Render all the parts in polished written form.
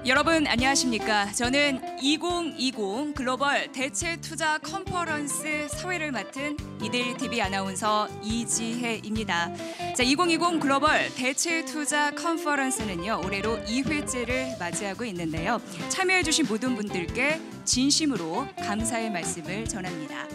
여러분 안녕하십니까? 저는 2020 글로벌 대체투자 컨퍼런스 사회를 맡은 이데일리 TV 아나운서 이지혜입니다. 자, 2020 글로벌 대체투자 컨퍼런스는요, 올해로 2회째를 맞이하고 있는데요. 참여해주신 모든 분들께 진심으로 감사의 말씀을 전합니다.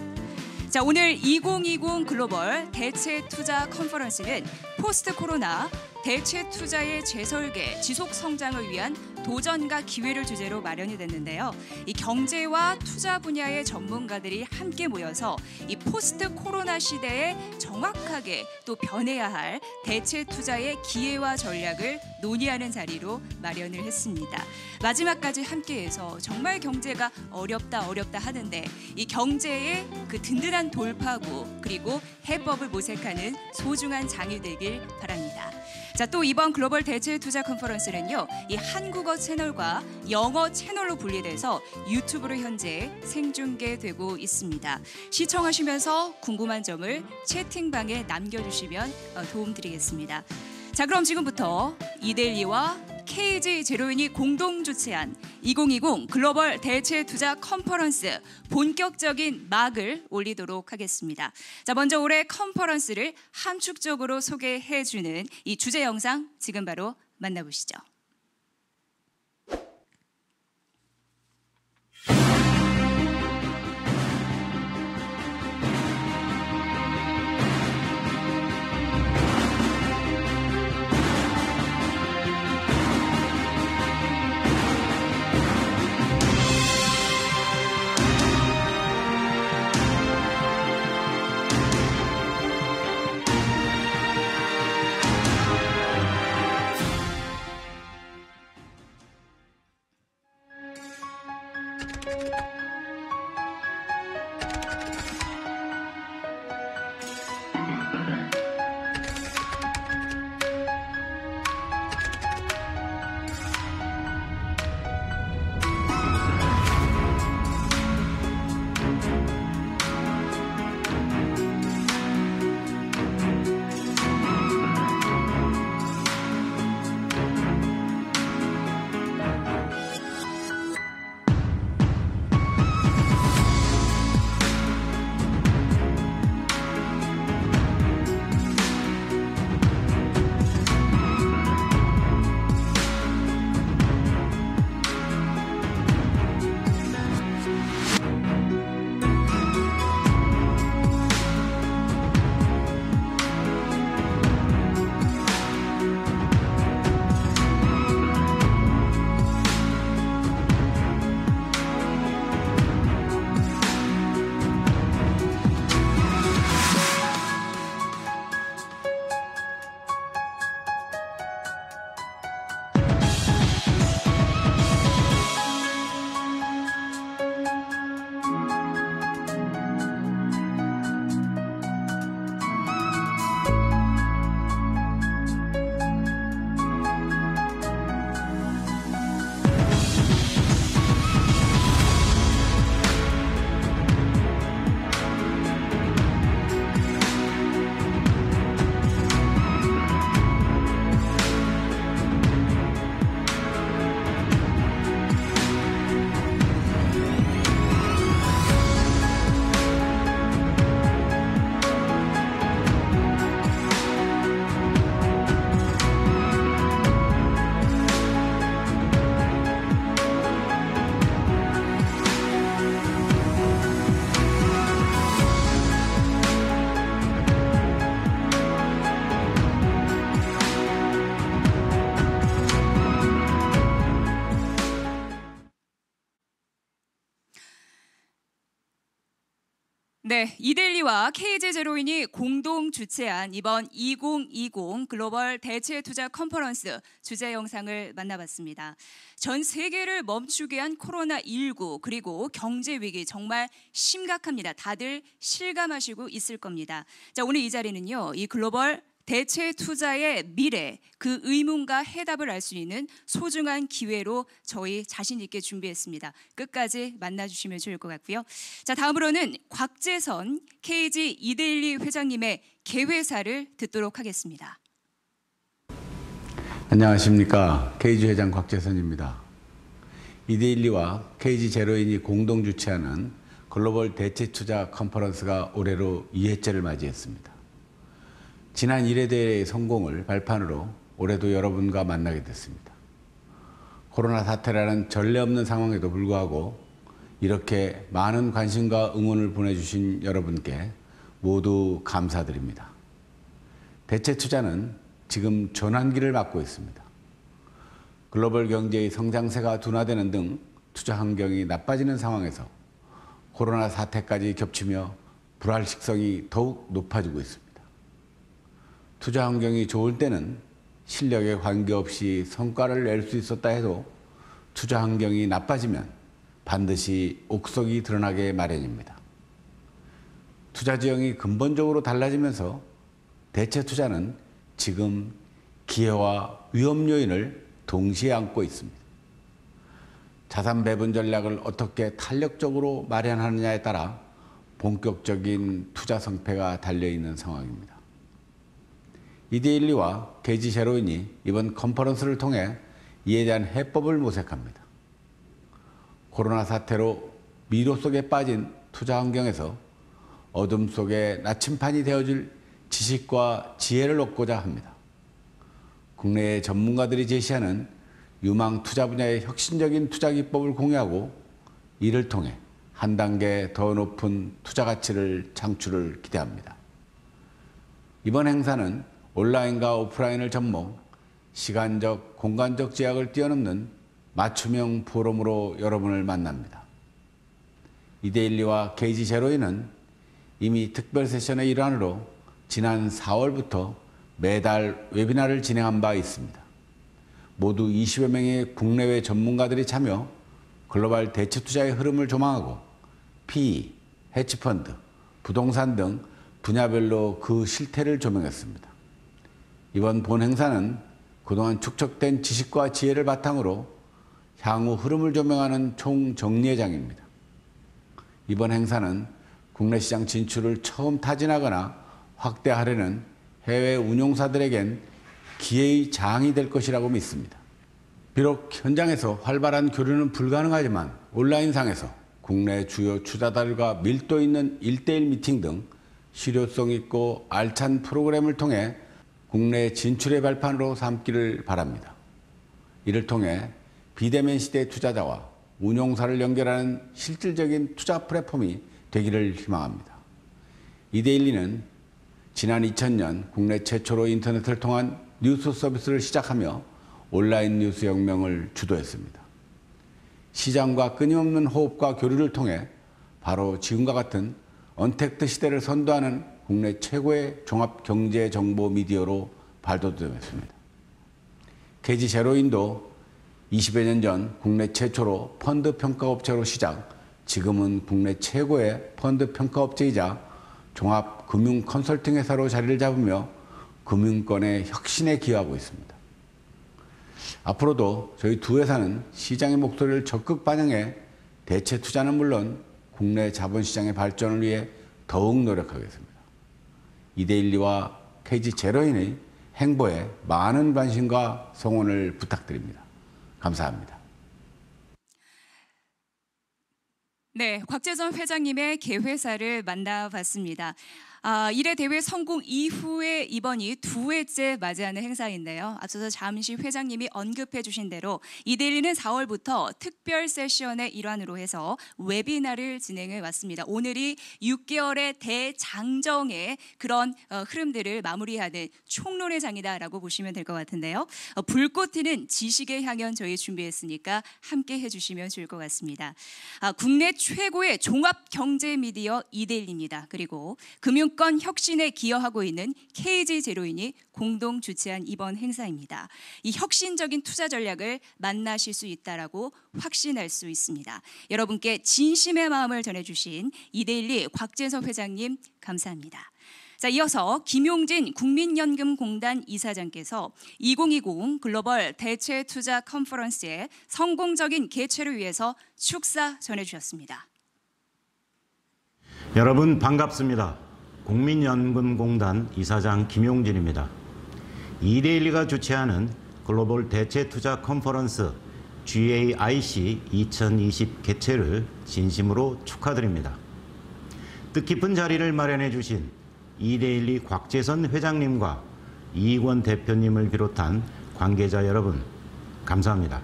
자, 오늘 2020 글로벌 대체투자 컨퍼런스는 포스트 코로나 대체 투자의 재설계, 지속 성장을 위한 도전과 기회를 주제로 마련이 됐는데요. 이 경제와 투자 분야의 전문가들이 함께 모여서 이 포스트 코로나 시대에 정확하게 또 변해야 할 대체 투자의 기회와 전략을 논의하는 자리로 마련을 했습니다. 마지막까지 함께해서 정말 경제가 어렵다 하는데 이 경제의 그 든든한 돌파구 그리고 해법을 모색하는 소중한 장이 되길 바랍니다. 자, 또 이번 글로벌 대체 투자 컨퍼런스는요, 이 한국어 채널과 영어 채널로 분리돼서 유튜브로 현재 생중계되고 있습니다. 시청하시면서 궁금한 점을 채팅방에 남겨주시면 도움드리겠습니다. 자, 그럼 지금부터 이데일리와 KG 제로인이 공동 주최한 2020 글로벌 대체 투자 컨퍼런스 본격적인 막을 올리도록 하겠습니다. 자, 먼저 올해 컨퍼런스를 함축적으로 소개해주는 이 주제 영상 지금 바로 만나보시죠. 네, 이데일리와 KG 제로인이 공동 주최한 이번 2020 글로벌 대체 투자 컨퍼런스 주제 영상을 만나봤습니다. 전 세계를 멈추게 한 코로나19 그리고 경제 위기 정말 심각합니다. 다들 실감하시고 있을 겁니다. 자, 오늘 이 자리는요, 이 글로벌 대체 투자의 미래, 그 의문과 해답을 알 수 있는 소중한 기회로 저희 자신 있게 준비했습니다. 끝까지 만나주시면 좋을 것 같고요. 자, 다음으로는 곽재선 KG 이데일리 회장님의 개회사를 듣도록 하겠습니다. 안녕하십니까. KG 회장 곽재선입니다. 이데일리와 KG 제로인이 공동 주최하는 글로벌 대체 투자 컨퍼런스가 올해로 2회째를 맞이했습니다. 지난 1회 대회의 성공을 발판으로 올해도 여러분과 만나게 됐습니다. 코로나 사태라는 전례 없는 상황에도 불구하고 이렇게 많은 관심과 응원을 보내주신 여러분께 모두 감사드립니다. 대체 투자는 지금 전환기를 맞고 있습니다. 글로벌 경제의 성장세가 둔화되는 등 투자 환경이 나빠지는 상황에서 코로나 사태까지 겹치며 불확실성이 더욱 높아지고 있습니다. 투자 환경이 좋을 때는 실력에 관계없이 성과를 낼 수 있었다 해도 투자 환경이 나빠지면 반드시 옥석이 드러나게 마련입니다. 투자 지형이 근본적으로 달라지면서 대체 투자는 지금 기회와 위험 요인을 동시에 안고 있습니다. 자산 배분 전략을 어떻게 탄력적으로 마련하느냐에 따라 본격적인 투자 성패가 달려있는 상황입니다. 이데일리와 KG 제로인이 이번 컨퍼런스를 통해 이에 대한 해법을 모색합니다. 코로나 사태로 미로 속에 빠진 투자 환경에서 어둠 속에 나침판이 되어줄 지식과 지혜를 얻고자 합니다. 국내의 전문가들이 제시하는 유망 투자 분야의 혁신적인 투자 기법을 공유하고 이를 통해 한 단계 더 높은 투자 가치를 창출을 기대합니다. 이번 행사는 온라인과 오프라인을 접목, 시간적, 공간적 제약을 뛰어넘는 맞춤형 포럼으로 여러분을 만납니다. 이데일리와 KG 제로인은 이미 특별 세션의 일환으로 지난 4월부터 매달 웨비나를 진행한 바 있습니다. 모두 20여 명의 국내외 전문가들이 참여 글로벌 대체 투자의 흐름을 조망하고 PE, 해치펀드, 부동산 등 분야별로 그 실태를 조명했습니다. 이번 본 행사는 그동안 축적된 지식과 지혜를 바탕으로 향후 흐름을 조명하는 총정리회장입니다. 이번 행사는 국내 시장 진출을 처음 타진하거나 확대하려는 해외 운용사들에겐 기회의 장이 될 것이라고 믿습니다. 비록 현장에서 활발한 교류는 불가능하지만 온라인상에서 국내 주요 투자자들과 밀도 있는 1대1 미팅 등 실효성 있고 알찬 프로그램을 통해 국내 진출의 발판으로 삼기를 바랍니다. 이를 통해 비대면 시대 투자자와 운용사를 연결하는 실질적인 투자 플랫폼이 되기를 희망합니다. 이데일리는 지난 2000년 국내 최초로 인터넷을 통한 뉴스 서비스를 시작하며 온라인 뉴스 혁명을 주도했습니다. 시장과 끊임없는 호흡과 교류를 통해 바로 지금과 같은 언택트 시대를 선도하는 국내 최고의 종합 경제 정보 미디어로 발돋움했습니다. KG 제로인도 20여 년 전 국내 최초로 펀드 평가업체로 시작, 지금은 국내 최고의 펀드 평가업체이자 종합 금융 컨설팅 회사로 자리를 잡으며 금융권의 혁신에 기여하고 있습니다. 앞으로도 저희 두 회사는 시장의 목소리를 적극 반영해 대체 투자는 물론 국내 자본시장의 발전을 위해 더욱 노력하겠습니다. 이데일리와 KG 제로인의 행보에 많은 관심과 성원을 부탁드립니다. 감사합니다. 네, 곽재선 회장님의 개회사를 만나봤습니다. 1회 대회 성공 이후에 이번이 2회째 맞이하는 행사인데요. 앞서서 잠시 회장님이 언급해 주신 대로 이데일리는 4월부터 특별 세션의 일환으로 해서 웨비나를 진행해 왔습니다. 오늘이 6개월의 대장정의 그런 흐름들을 마무리하는 총론의 장이다라고 보시면 될 것 같은데요. 불꽃 튀는 지식의 향연 저희 준비했으니까 함께 해주시면 좋을 것 같습니다. 국내 최고의 종합 경제 미디어 이데일리입니다. 그리고 금융권 혁신에 기여하고 있는 KG 제로인이 공동 주최한 이번 행사입니다. 이 혁신적인 투자 전략을 만나실 수 있다라고 확신할 수 있습니다. 여러분께 진심의 마음을 전해주신 이데일리 곽재선 회장님 감사합니다. 자, 이어서 김용진 국민연금공단 이사장께서 2020 글로벌 대체 투자 컨퍼런스의 성공적인 개최를 위해서 축사 전해주셨습니다. 여러분 반갑습니다. 국민연금공단 이사장 김용진입니다. 이데일리가 주최하는 글로벌 대체 투자 컨퍼런스 GAIC 2020 개최를 진심으로 축하드립니다. 뜻깊은 자리를 마련해 주신 이데일리 곽재선 회장님과 이익원 대표님을 비롯한 관계자 여러분, 감사합니다.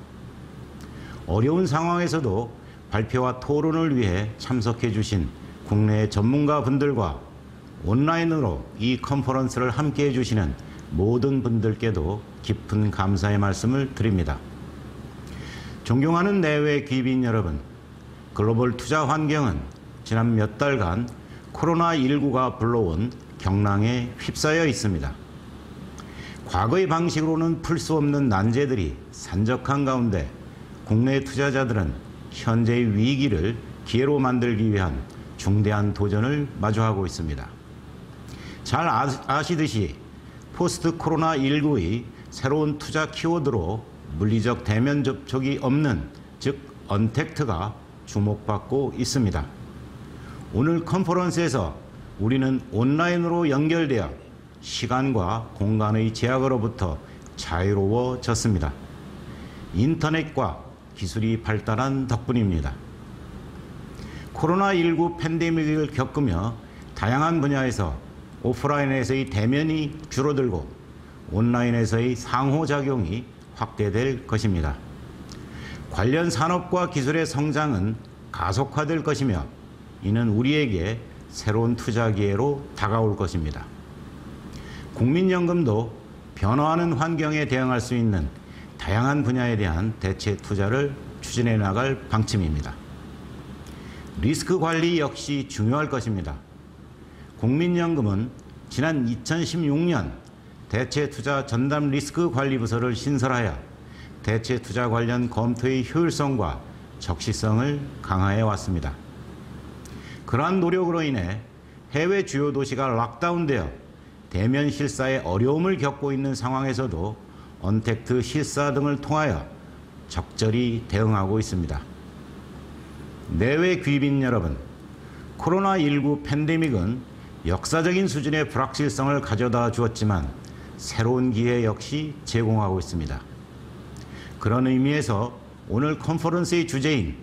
어려운 상황에서도 발표와 토론을 위해 참석해 주신 국내 전문가분들과 온라인으로 이 컨퍼런스를 함께해 주시는 모든 분들께도 깊은 감사의 말씀을 드립니다. 존경하는 내외 귀빈 여러분, 글로벌 투자 환경은 지난 몇 달간 코로나19가 불러온 경랑에 휩싸여 있습니다. 과거의 방식으로는 풀 수 없는 난제들이 산적한 가운데 국내 투자자들은 현재의 위기를 기회로 만들기 위한 중대한 도전을 마주하고 있습니다. 잘 아시듯이 포스트 코로나19의 새로운 투자 키워드로 물리적 대면 접촉이 없는, 즉 언택트가 주목받고 있습니다. 오늘 컨퍼런스에서 우리는 온라인으로 연결되어 시간과 공간의 제약으로부터 자유로워졌습니다. 인터넷과 기술이 발달한 덕분입니다. 코로나19 팬데믹을 겪으며 다양한 분야에서 오프라인에서의 대면이 줄어들고 온라인에서의 상호작용이 확대될 것입니다. 관련 산업과 기술의 성장은 가속화될 것이며 이는 우리에게 새로운 투자 기회로 다가올 것입니다. 국민연금도 변화하는 환경에 대응할 수 있는 다양한 분야에 대한 대체 투자를 추진해 나갈 방침입니다. 리스크 관리 역시 중요할 것입니다. 국민연금은 지난 2016년 대체 투자 전담 리스크 관리 부서를 신설하여 대체 투자 관련 검토의 효율성과 적시성을 강화해 왔습니다. 그러한 노력으로 인해 해외 주요 도시가 락다운되어 대면 실사에 어려움을 겪고 있는 상황에서도 언택트 실사 등을 통하여 적절히 대응하고 있습니다. 내외 귀빈 여러분, 코로나19 팬데믹은 역사적인 수준의 불확실성을 가져다 주었지만 새로운 기회 역시 제공하고 있습니다. 그런 의미에서 오늘 컨퍼런스의 주제인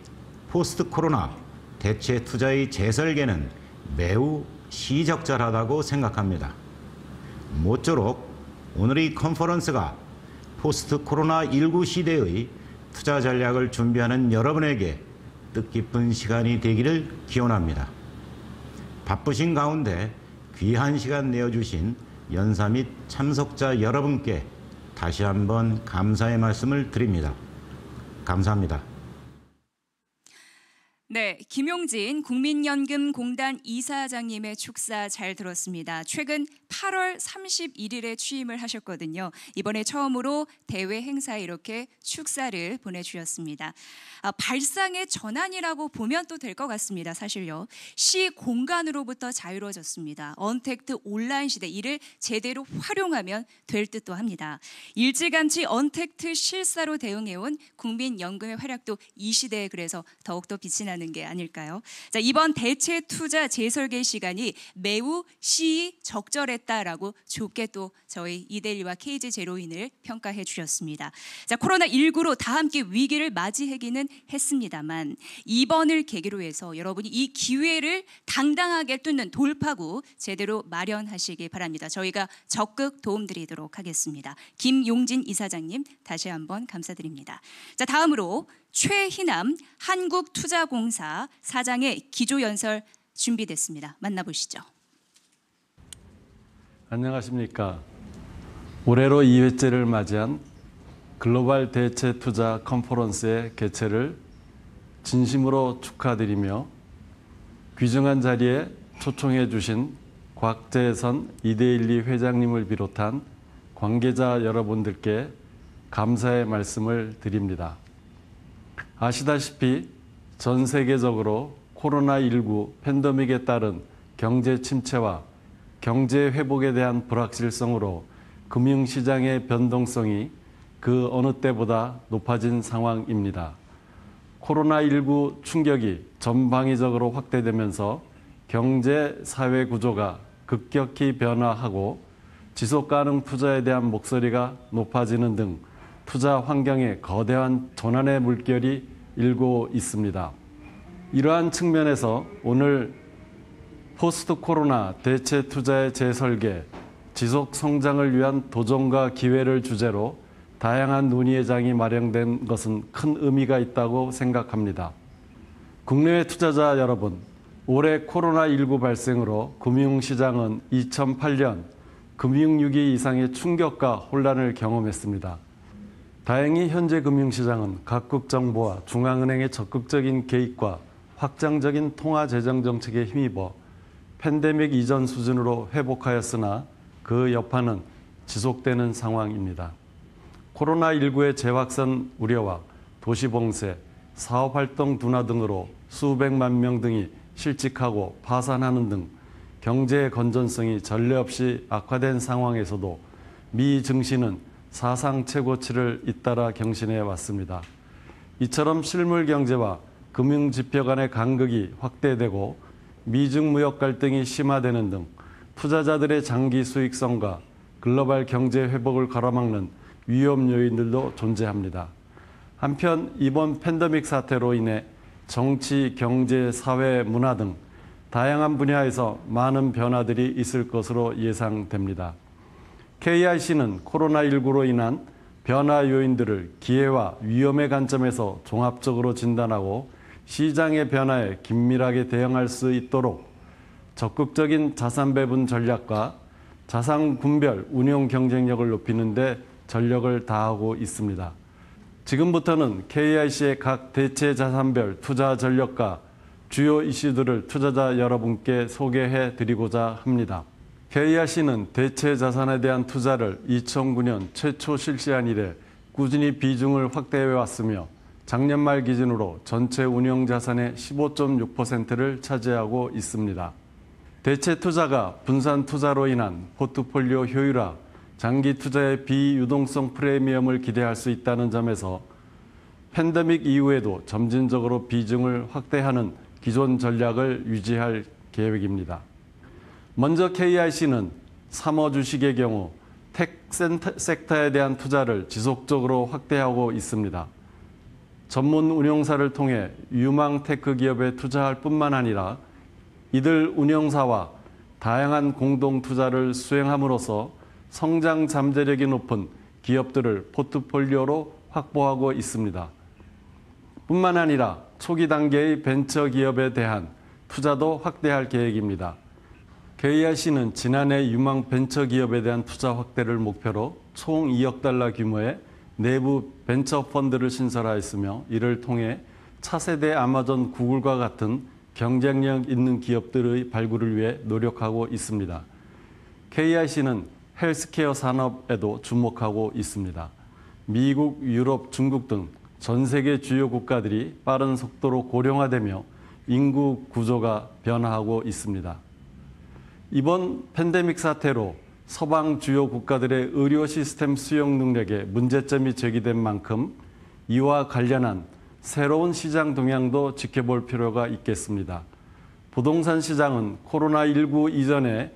포스트 코로나 대체 투자의 재설계는 매우 시적절하다고 생각합니다. 모쪼록 오늘의 컨퍼런스가 포스트 코로나19 시대의 투자 전략을 준비하는 여러분에게 뜻깊은 시간이 되기를 기원합니다. 바쁘신 가운데 귀한 시간 내어주신 연사 및 참석자 여러분께 다시 한번 감사의 말씀을 드립니다. 감사합니다. 네, 김용진 국민연금공단 이사장님의 축사 잘 들었습니다. 최근 8월 31일에 취임을 하셨거든요. 이번에 처음으로 대외 행사에 이렇게 축사를 보내주셨습니다. 발상의 전환이라고 보면 또 될 것 같습니다. 사실요. 시 공간으로부터 자유로워졌습니다. 언택트 온라인 시대, 이를 제대로 활용하면 될 듯도 합니다. 일찌감치 언택트 실사로 대응해온 국민연금의 활약도 이 시대에 그래서 더욱더 빛이 나는 게 아닐까요? 자, 이번 대체 투자 재설계 시간이 매우 시적절했다라고 좋게 또 저희 이데일리와 KG 제로인을 평가해 주셨습니다. 자, 코로나19로 다 함께 위기를 맞이하기는 했습니다만 이번을 계기로 해서 여러분이 이 기회를 당당하게 뚫는 돌파구 제대로 마련하시기 바랍니다. 저희가 적극 도움드리도록 하겠습니다. 김용진 이사장님 다시 한번 감사드립니다. 자, 다음으로 최희남 한국투자공사 사장의 기조연설 준비됐습니다. 만나보시죠. 안녕하십니까. 올해로 2회째를 맞이한 글로벌 대체 투자 컨퍼런스의 개최를 진심으로 축하드리며 귀중한 자리에 초청해 주신 곽재선 이데일리 회장님을 비롯한 관계자 여러분들께 감사의 말씀을 드립니다. 아시다시피 전 세계적으로 코로나19 팬데믹에 따른 경제 침체와 경제 회복에 대한 불확실성으로 금융시장의 변동성이 그 어느 때보다 높아진 상황입니다. 코로나19 충격이 전방위적으로 확대되면서 경제, 사회 구조가 급격히 변화하고 지속가능 투자에 대한 목소리가 높아지는 등 투자 환경에 거대한 전환의 물결이 일고 있습니다. 이러한 측면에서 오늘 포스트 코로나 대체 투자의 재설계, 지속 성장을 위한 도전과 기회를 주제로 다양한 논의의 장이 마련된 것은 큰 의미가 있다고 생각합니다. 국내외 투자자 여러분, 올해 코로나19 발생으로 금융시장은 2008년 금융위기 이상의 충격과 혼란을 경험했습니다. 다행히 현재 금융시장은 각국 정부와 중앙은행의 적극적인 개입과 확장적인 통화재정 정책에 힘입어 팬데믹 이전 수준으로 회복하였으나 그 여파는 지속되는 상황입니다. 코로나19의 재확산 우려와 도시봉쇄, 사업활동 둔화 등으로 수백만 명 등이 실직하고 파산하는 등 경제의 건전성이 전례 없이 악화된 상황에서도 미 증시는 사상 최고치를 잇따라 경신해 왔습니다. 이처럼 실물 경제와 금융 지표 간의 간극이 확대되고 미중 무역 갈등이 심화되는 등 투자자들의 장기 수익성과 글로벌 경제 회복을 가로막는 위험 요인들도 존재합니다. 한편 이번 팬데믹 사태로 인해 정치, 경제, 사회, 문화 등 다양한 분야에서 많은 변화들이 있을 것으로 예상됩니다. KIC는 코로나19로 인한 변화 요인들을 기회와 위험의 관점에서 종합적으로 진단하고 시장의 변화에 긴밀하게 대응할 수 있도록 적극적인 자산 배분 전략과 자산 군별 운용 경쟁력을 높이는 데 전력을 다하고 있습니다. 지금부터는 KIC의 각 대체 자산별 투자 전략과 주요 이슈들을 투자자 여러분께 소개해 드리고자 합니다. KIC는 대체 자산에 대한 투자를 2009년 최초 실시한 이래 꾸준히 비중을 확대해 왔으며 작년 말 기준으로 전체 운용 자산의 15.6%를 차지하고 있습니다. 대체 투자가 분산 투자로 인한 포트폴리오 효율화, 장기 투자의 비유동성 프리미엄을 기대할 수 있다는 점에서 팬데믹 이후에도 점진적으로 비중을 확대하는 기존 전략을 유지할 계획입니다. 먼저 KIC는 사모 주식의 경우 텍 섹터에 대한 투자를 지속적으로 확대하고 있습니다. 전문 운용사를 통해 유망 테크 기업에 투자할 뿐만 아니라 이들 운용사와 다양한 공동 투자를 수행함으로써 성장 잠재력이 높은 기업들을 포트폴리오로 확보하고 있습니다. 뿐만 아니라 초기 단계의 벤처 기업에 대한 투자도 확대할 계획입니다. KIC는 지난해 유망 벤처 기업에 대한 투자 확대를 목표로 총 2억 달러 규모의 내부 벤처 펀드를 신설하였으며 이를 통해 차세대 아마존, 구글과 같은 경쟁력 있는 기업들의 발굴을 위해 노력하고 있습니다. KIC는 헬스케어 산업에도 주목하고 있습니다. 미국, 유럽, 중국 등 전 세계 주요 국가들이 빠른 속도로 고령화되며 인구 구조가 변화하고 있습니다. 이번 팬데믹 사태로 서방 주요 국가들의 의료 시스템 수용 능력에 문제점이 제기된 만큼 이와 관련한 새로운 시장 동향도 지켜볼 필요가 있겠습니다. 부동산 시장은 코로나19 이전에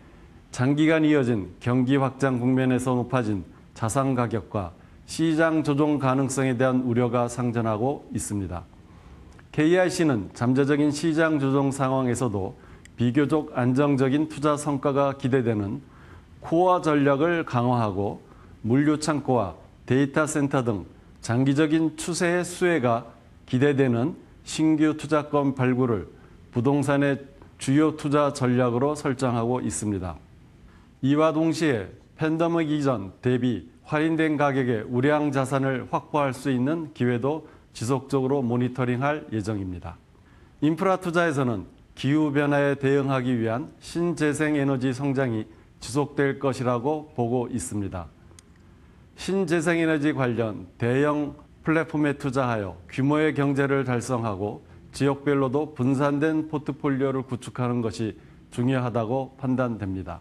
장기간 이어진 경기 확장 국면에서 높아진 자산 가격과 시장 조정 가능성에 대한 우려가 상존하고 있습니다. KIC는 잠재적인 시장 조정 상황에서도 비교적 안정적인 투자 성과가 기대되는 코어 전략을 강화하고 물류 창고와 데이터 센터 등 장기적인 추세의 수혜가 기대되는 신규 투자권 발굴을 부동산의 주요 투자 전략으로 설정하고 있습니다. 이와 동시에 팬데믹 이전 대비 할인된 가격에 우량 자산을 확보할 수 있는 기회도 지속적으로 모니터링할 예정입니다. 인프라 투자에서는 기후변화에 대응하기 위한 신재생에너지 성장이 지속될 것이라고 보고 있습니다. 신재생에너지 관련 대형 플랫폼에 투자하여 규모의 경제를 달성하고 지역별로도 분산된 포트폴리오를 구축하는 것이 중요하다고 판단됩니다.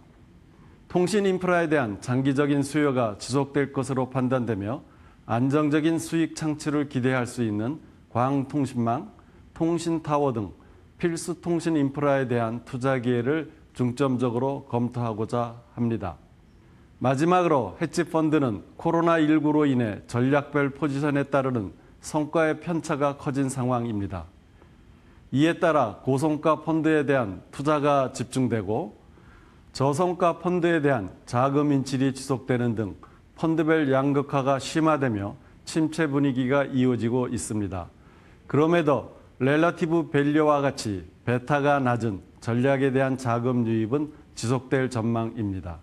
통신 인프라에 대한 장기적인 수요가 지속될 것으로 판단되며 안정적인 수익 창출을 기대할 수 있는 광통신망, 통신타워 등 필수 통신 인프라에 대한 투자 기회를 중점적으로 검토하고자 합니다. 마지막으로 헤지펀드는 코로나19로 인해 전략별 포지션에 따르는 성과의 편차가 커진 상황입니다. 이에 따라 고성과 펀드에 대한 투자가 집중되고 저성과 펀드에 대한 자금 인출이 지속되는 등 펀드별 양극화가 심화되며 침체 분위기가 이어지고 있습니다. 그럼에도 렐러티브 밸류와 같이 베타가 낮은 전략에 대한 자금 유입은 지속될 전망입니다.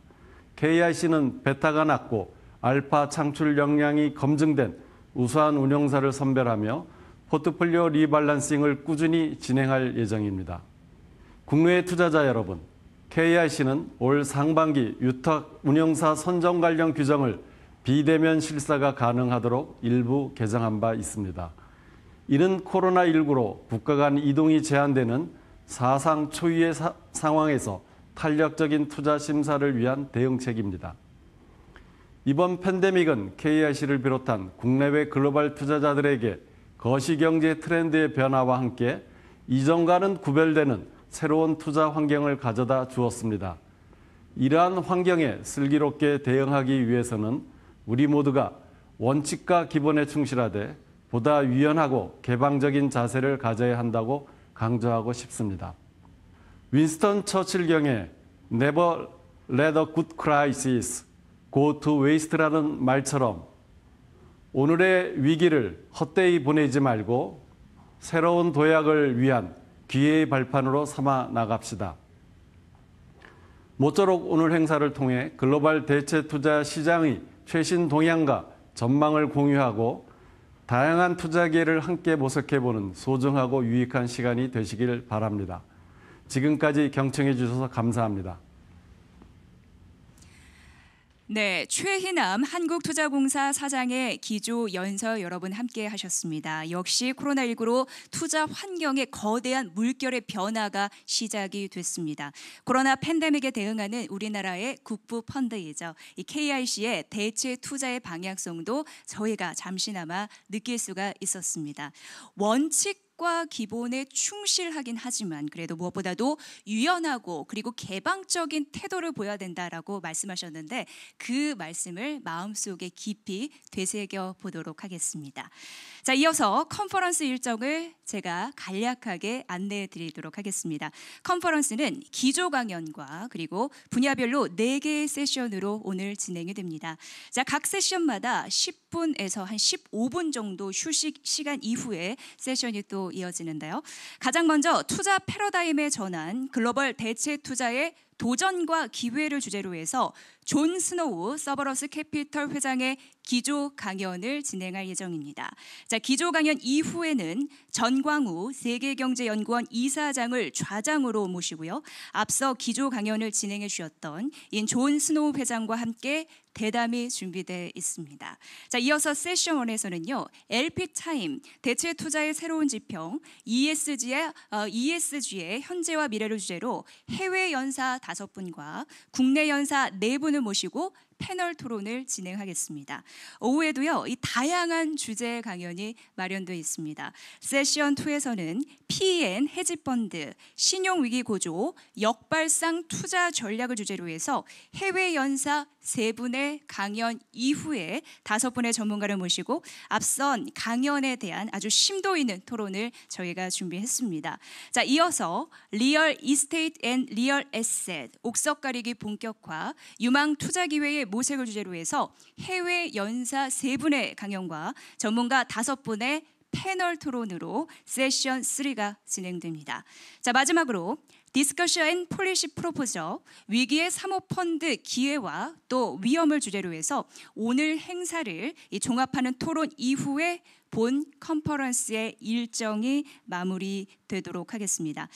KIC는 베타가 낮고 알파 창출 역량이 검증된 우수한 운용사를 선별하며 포트폴리오 리밸런싱을 꾸준히 진행할 예정입니다. 국내 투자자 여러분, KIC는 올 상반기 유탁 운용사 선정 관련 규정을 비대면 실사가 가능하도록 일부 개정한 바 있습니다. 이는 코로나19로 국가 간 이동이 제한되는 사상 초유의 상황에서 탄력적인 투자 심사를 위한 대응책입니다. 이번 팬데믹은 KIC를 비롯한 국내외 글로벌 투자자들에게 거시경제 트렌드의 변화와 함께 이전과는 구별되는 새로운 투자 환경을 가져다 주었습니다. 이러한 환경에 슬기롭게 대응하기 위해서는 우리 모두가 원칙과 기본에 충실하되 보다 유연하고 개방적인 자세를 가져야 한다고 강조하고 싶습니다. 윈스턴 처칠경의 Never let a good crisis go to waste라는 말처럼 오늘의 위기를 헛되이 보내지 말고 새로운 도약을 위한 기회의 발판으로 삼아 나갑시다. 모쪼록 오늘 행사를 통해 글로벌 대체 투자 시장의 최신 동향과 전망을 공유하고 다양한 투자 기회를 함께 모색해보는 소중하고 유익한 시간이 되시길 바랍니다. 지금까지 경청해 주셔서 감사합니다. 네, 최희남 한국투자공사 사장의 기조 연설 여러분 함께 하셨습니다. 역시 코로나19로 투자 환경에 거대한 물결의 변화가 시작이 됐습니다. 코로나 팬데믹에 대응하는 우리나라의 국부 펀드이죠. 이 KIC의 대체 투자의 방향성도 저희가 잠시나마 느낄 수가 있었습니다. 원칙과 기본에 충실하긴 하지만 그래도 무엇보다도 유연하고 그리고 개방적인 태도를 보여야 된다라고 말씀하셨는데 그 말씀을 마음속에 깊이 되새겨 보도록 하겠습니다. 자, 이어서 컨퍼런스 일정을 제가 간략하게 안내해 드리도록 하겠습니다. 컨퍼런스는 기조 강연과 그리고 분야별로 4개의 세션으로 오늘 진행이 됩니다. 자, 각 세션마다 10분에서 한 15분 정도 휴식 시간 이후에 세션이 또 이어지는데요. 가장 먼저 투자 패러다임의 전환, 글로벌 대체 투자의 도전과 기회를 주제로 해서 존 스노우 서버러스 캐피털 회장의 기조 강연을 진행할 예정입니다. 자, 기조 강연 이후에는 전광우 세계경제연구원 이사장을 좌장으로 모시고요. 앞서 기조 강연을 진행해 주셨던 존 스노우 회장과 함께 대담이 준비되어 있습니다. 자, 이어서 세션 1에서는요. LP 타임 대체 투자의 새로운 지평 ESG의 현재와 미래를 주제로 해외 연사 5분과 국내 연사 4분을 모시고 패널 토론을 진행하겠습니다. 오후에도요, 이 다양한 주제 강연이 마련되어 있습니다. 세션 2에서는 PEN 헤지펀드, 신용위기 고조, 역발상 투자 전략을 주제로 해서 해외 연사 3분의 강연 이후에 5분의 전문가를 모시고 앞선 강연에 대한 아주 심도 있는 토론을 저희가 준비했습니다. 자, 이어서 리얼 이스테이트 앤 리얼 에셋, 옥석 가리기 본격화, 유망 투자 기회의 모색을 주제로 해서 해외 연사 3분의 강연과 전문가 5분의 패널 토론으로 세션 3가 진행됩니다. 자, 마지막으로 디스커션 앤 폴리시 프로포저, 위기의 사모펀드 기회와 또 위험을 주제로 해서 오늘 행사를 종합하는 토론 이후에 본 컨퍼런스의 일정이 마무리되도록 하겠습니다.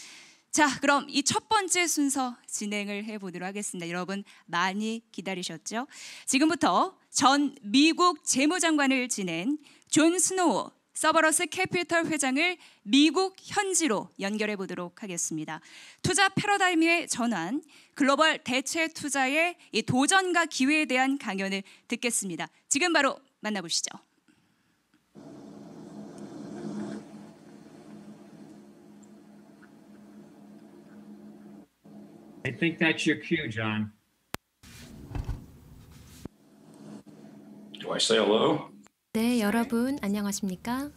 자, 그럼 이 첫 번째 순서 진행을 해보도록 하겠습니다. 여러분 많이 기다리셨죠? 지금부터 전 미국 재무장관을 지낸 존 스노우 서버러스 캐피털 회장을 미국 현지로 연결해 보도록 하겠습니다. 투자 패러다임의 전환, 글로벌 대체 투자의 이 도전과 기회에 대한 강연을 듣겠습니다. 지금 바로 만나보시죠. I think that's your cue, John. say hello? 네, 여러분 안녕하십니까?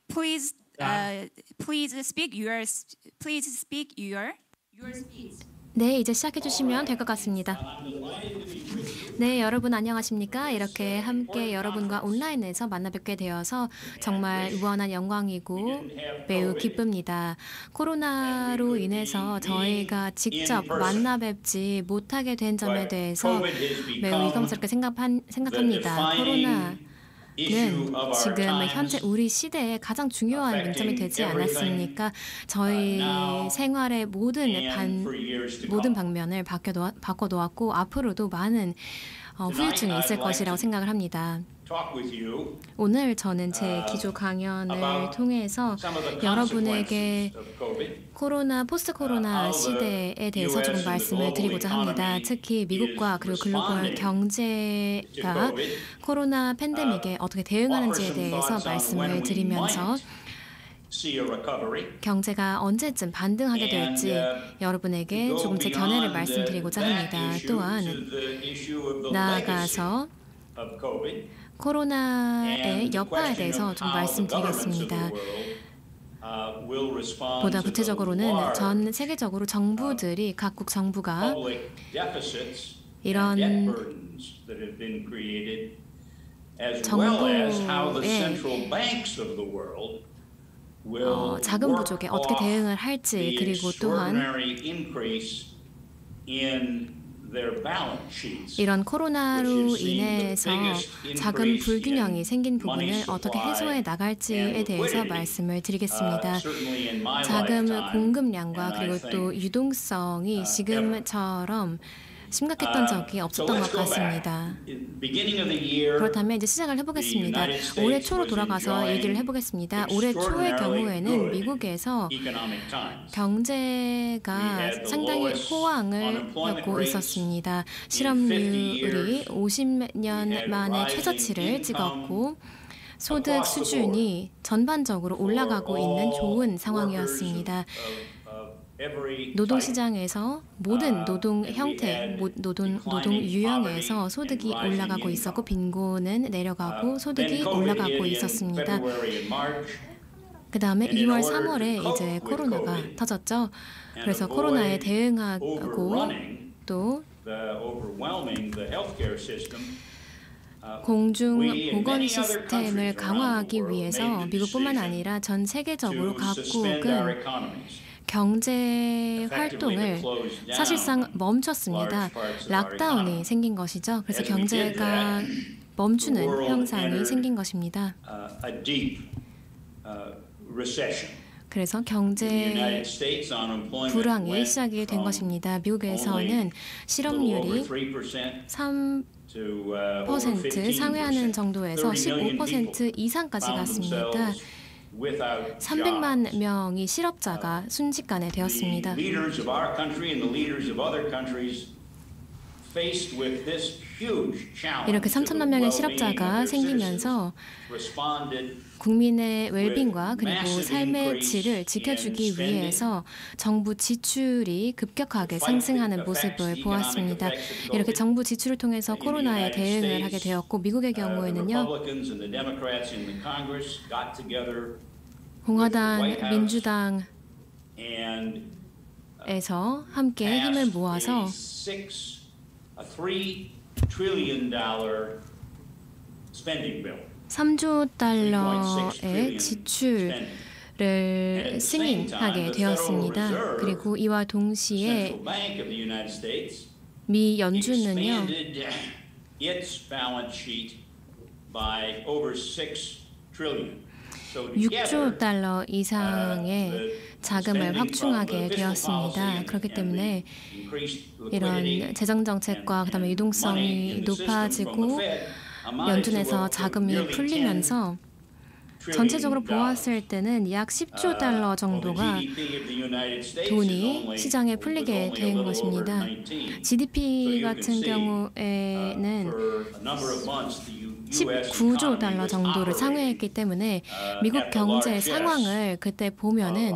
Please speak your speech. 네, 이제 시작해 주시면 될 것 같습니다. 네, 여러분 안녕하십니까? 이렇게 함께 여러분과 온라인에서 만나 뵙게 되어서 정말 무한한 영광이고 매우 기쁩니다. 코로나로 인해서 저희가 직접 만나 뵙지 못하게 된 점에 대해서 매우 유감스럽게 생각합니다. 코로나는 지금 현재 우리 시대에 가장 중요한 문제이 되지 않았습니까? 저희 생활의 모든 방면을 바꿔놓았고 앞으로도 많은 후유증이 있을 것이라고 생각을 합니다. 오늘 저는 제 기조 강연을 통해서 여러분에게 포스트 코로나 시대에 대해서 조금 말씀을 드리고자 합니다. 특히 미국과 그리고 글로벌 경제가 코로나 팬데믹에 어떻게 대응하는지에 대해서 말씀을 드리면서 경제가 언제쯤 반등하게 될지 여러분에게 조금 제 견해를 말씀드리고자 합니다. 또한 나아가서 코로나의 여파에 대해서 좀 말씀드리겠습니다. 보다 구체적으로는 전 세계적으로 정부들이 각국 정부가 이런 정부의 자금 부족에 어떻게 대응을 할지 그리고 또한 이런 코로나로 인해서 자금 불균형이 생긴 부분을 어떻게 해소해 나갈지에 대해서 말씀을 드리겠습니다. 자금 공급량과 그리고 또 유동성이 지금처럼 심각했던 적이 없었던 것 같습니다. 그렇다면 이제 시작을 해보겠습니다. 올해 초로 돌아가서 얘기를 해보겠습니다. 올해 초의 경우에는 미국에서 경제가 상당히 호황을 겪고 있었습니다. 실업률이 50년 만에 최저치를 찍었고 소득 수준이 전반적으로 올라가고 있는 좋은 상황이었습니다. 노동시장에서 모든 노동 형태, 노동 유형에서 소득이 올라가고 있었고 빈곤은 내려가고 소득이 올라가고 있었습니다. 그 다음에 2월, 3월에 이제 코로나가 터졌죠. 그래서 코로나에 대응하고 또 공중보건 시스템을 강화하기 위해서 미국뿐만 아니라 전 세계적으로 각국은 경제 활동을 사실상 멈췄습니다. 락다운이 생긴 것이죠. 그래서 경제가 멈추는 현상이 생긴 것입니다. 그래서 경제 불황이 시작이 된 것입니다. 미국에서는 실업률이 3% 상회하는 정도에서 15% 이상까지 갔습니다. 300만 명이 실업자가 순식간에 되었습니다. 이렇게 3천만 명의 실업자가 생기면서 국민의 웰빙과 그리고 삶의 질을 지켜주기 위해서 정부 지출이 급격하게 상승하는 모습을 보았습니다. 이렇게 정부 지출을 통해서 코로나에 대응을 하게 되었고 미국의 경우에는요. 공화당, 민주당에서 함께 힘을 모아서 $3조 달러의 지출을 승인하게 되었습니다. 그리고 이와 동시에 미 연준은요. 6조 달러 이상의 자금을 확충하게 되었습니다. 그렇기 때문에 이런 재정정책과 그다음에 유동성이 높아지고 연준에서 자금이 풀리면서 전체적으로 보았을 때는 약 10조 달러 정도가 돈이 시장에 풀리게 된 것입니다. GDP 같은 경우에는 19조 달러 정도를 상회했기 때문에 미국 경제 상황을 그때 보면은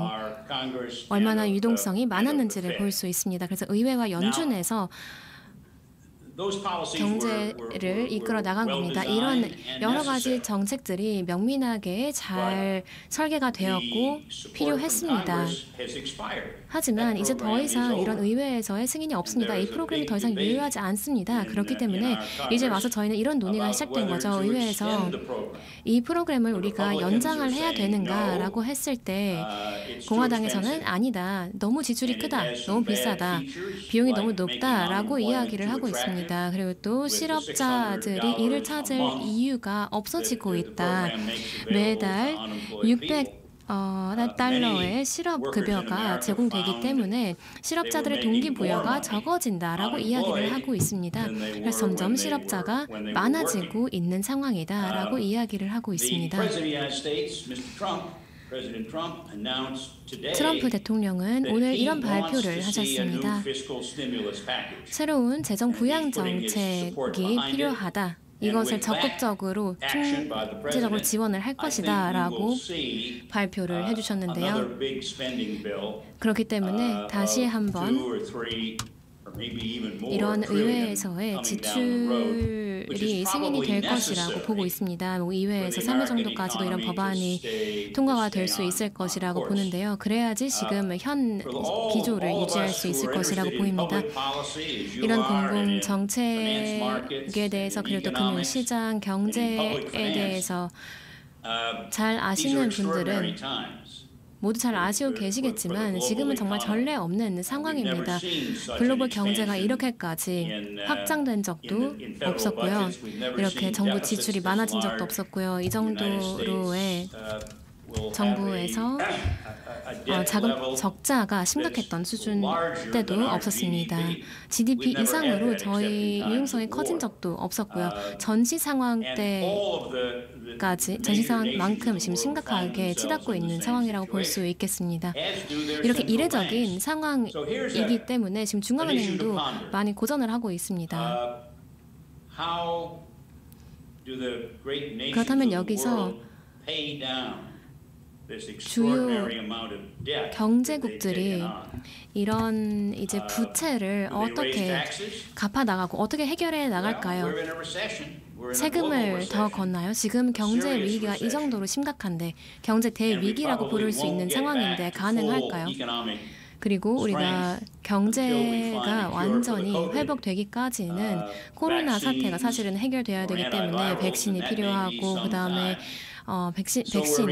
얼마나 유동성이 많았는지를 볼 수 있습니다. 그래서 의회와 연준에서 경제를 이끌어 나간 겁니다. 이런 여러 가지 정책들이 명민하게 잘 설계가 되었고 필요했습니다. 하지만 이제 더 이상 이런 의회에서의 승인이 없습니다. 이 프로그램이 더 이상 유효하지 않습니다. 그렇기 때문에 이제 와서 저희는 이런 논의가 시작된 거죠. 의회에서 이 프로그램을 우리가 연장을 해야 되는가라고 했을 때 공화당에서는 아니다. 너무 지출이 크다. 너무 비싸다. 비용이 너무 높다라고 이야기를 하고 있습니다. 그리고 또 실업자들이 이를 찾을 이유가 없어지고 있다. 매달 600달러의 실업급여가 제공되기 때문에 실업자들의 동기부여가 적어진다라고 이야기를 하고 있습니다. 그래서 점점 실업자가 많아지고 있는 상황이다라고 이야기를 하고 있습니다. 트럼프 대통령은 오늘 이런 발표를 하셨습니다. 새로운 재정 부양 정책이 필요하다. 이것을 적극적으로 총체적으로 지원을 할 것이다 라고 발표를 해주셨는데요. 그렇기 때문에 다시 한번 이런 의회에서의 지출이 승인이 될 것이라고 보고 있습니다. 2회에서 3회 정도까지도 이런 법안이 통과가 될 수 있을 것이라고 보는데요. 그래야지 지금 현 기조를 유지할 수 있을 것이라고 보입니다. 이런 공공 정책에 대해서 그리고 또 금융시장, 경제에 대해서 잘 아시는 분들은 모두 잘 아시고 계시겠지만 지금은 정말 전례 없는 상황입니다. 글로벌 경제가 이렇게까지 확장된 적도 없었고요. 이렇게 정부 지출이 많아진 적도 없었고요. 이 정도로의 정부에서 자금 적자가 심각했던 수준 때도 없었습니다. GDP 이상으로 저희 유용성이 커진 적도 없었고요. 전시 상황 때까지 전시 상황만큼 지금 심각하게 치닫고 있는 상황이라고 볼 수 있겠습니다. 이렇게 이례적인 상황이기 때문에 지금 중앙은행도 많이 고전을 하고 있습니다. 그렇다면 여기서 주요 경제국들이 이런 이제 부채를 어떻게 갚아 나가고 어떻게 해결해 나갈까요? 세금을 더 걷나요? 지금 경제 위기가 이 정도로 심각한데 경제 대위기라고 부를 수 있는 상황인데 가능할까요? 그리고 우리가 경제가 완전히 회복되기까지는 코로나 사태가 사실은 해결돼야 되기 때문에 백신이 필요하고 그다음에 백신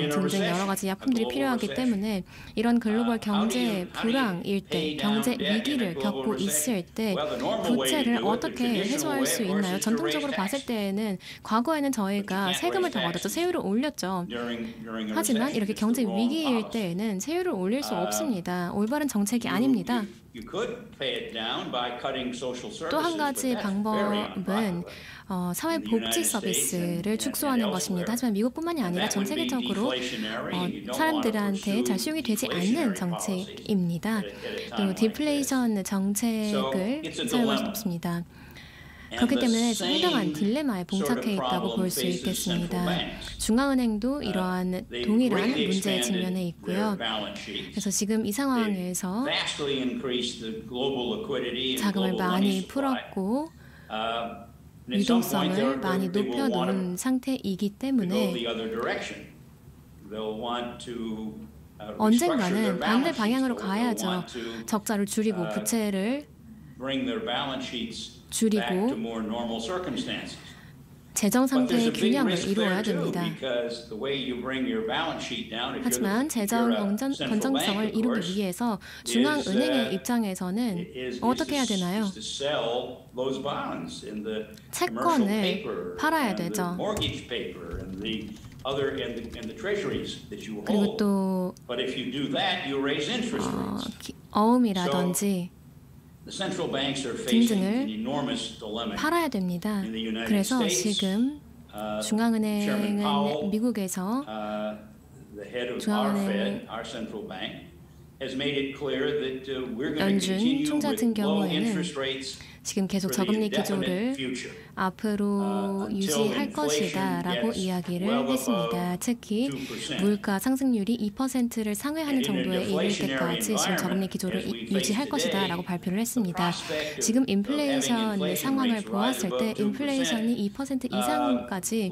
등등 여러 가지 약품들이 필요하기 때문에 이런 글로벌 경제 불황일 때, 경제 위기를 겪고 있을 때 부채를 어떻게 해소할 수 있나요? 전통적으로 봤을 때에는 과거에는 저희가 세금을 더 걷었죠. 세율을 올렸죠. 하지만 이렇게 경제 위기일 때에는 세율을 올릴 수 없습니다. 올바른 정책이 아닙니다. 또 한 가지 방법은 사회복지 서비스를 축소하는 것입니다. 하지만 미국뿐만이 아니라 전 세계적으로 사람들한테 잘 수용이 되지 않는 정책입니다. 또 디플레이션 정책을 사용할 수 없습니다. 그렇기 때문에 상당한 딜레마에 봉착해 있다고 볼 수 있겠습니다. 중앙은행도 이러한 동일한 문제에 직면해 있고요. 그래서 지금 이 상황에서 자금을 많이 풀었고 유동성을 많이 높여놓은 상태이기 때문에 언젠가는 반대 방향으로 가야죠. 적자를 줄이고 부채를 줄이고 재정 상태의 균형을 이루어야 됩니다. 하지만 재정 건전성을 이루기 위해서 중앙은행의 입장에서는 어떻게 해야 되나요? 채권을 팔아야 되죠. 그리고 또 어음이라든지 등등을 팔아야 됩니다. 그래서 지금 중앙은행은 미국에서 중앙은행 연준 총재 같은 경우에는 지금 계속 저금리 기조를 앞으로 유지할 것이다라고 이야기를 했습니다. 특히 물가 상승률이 2%를 상회하는 정도에 이를 때까지 지금 저금리 기조를 유지할 것이다라고 발표를 했습니다. 지금 인플레이션 상황을 보았을 때 인플레이션이 2% 이상까지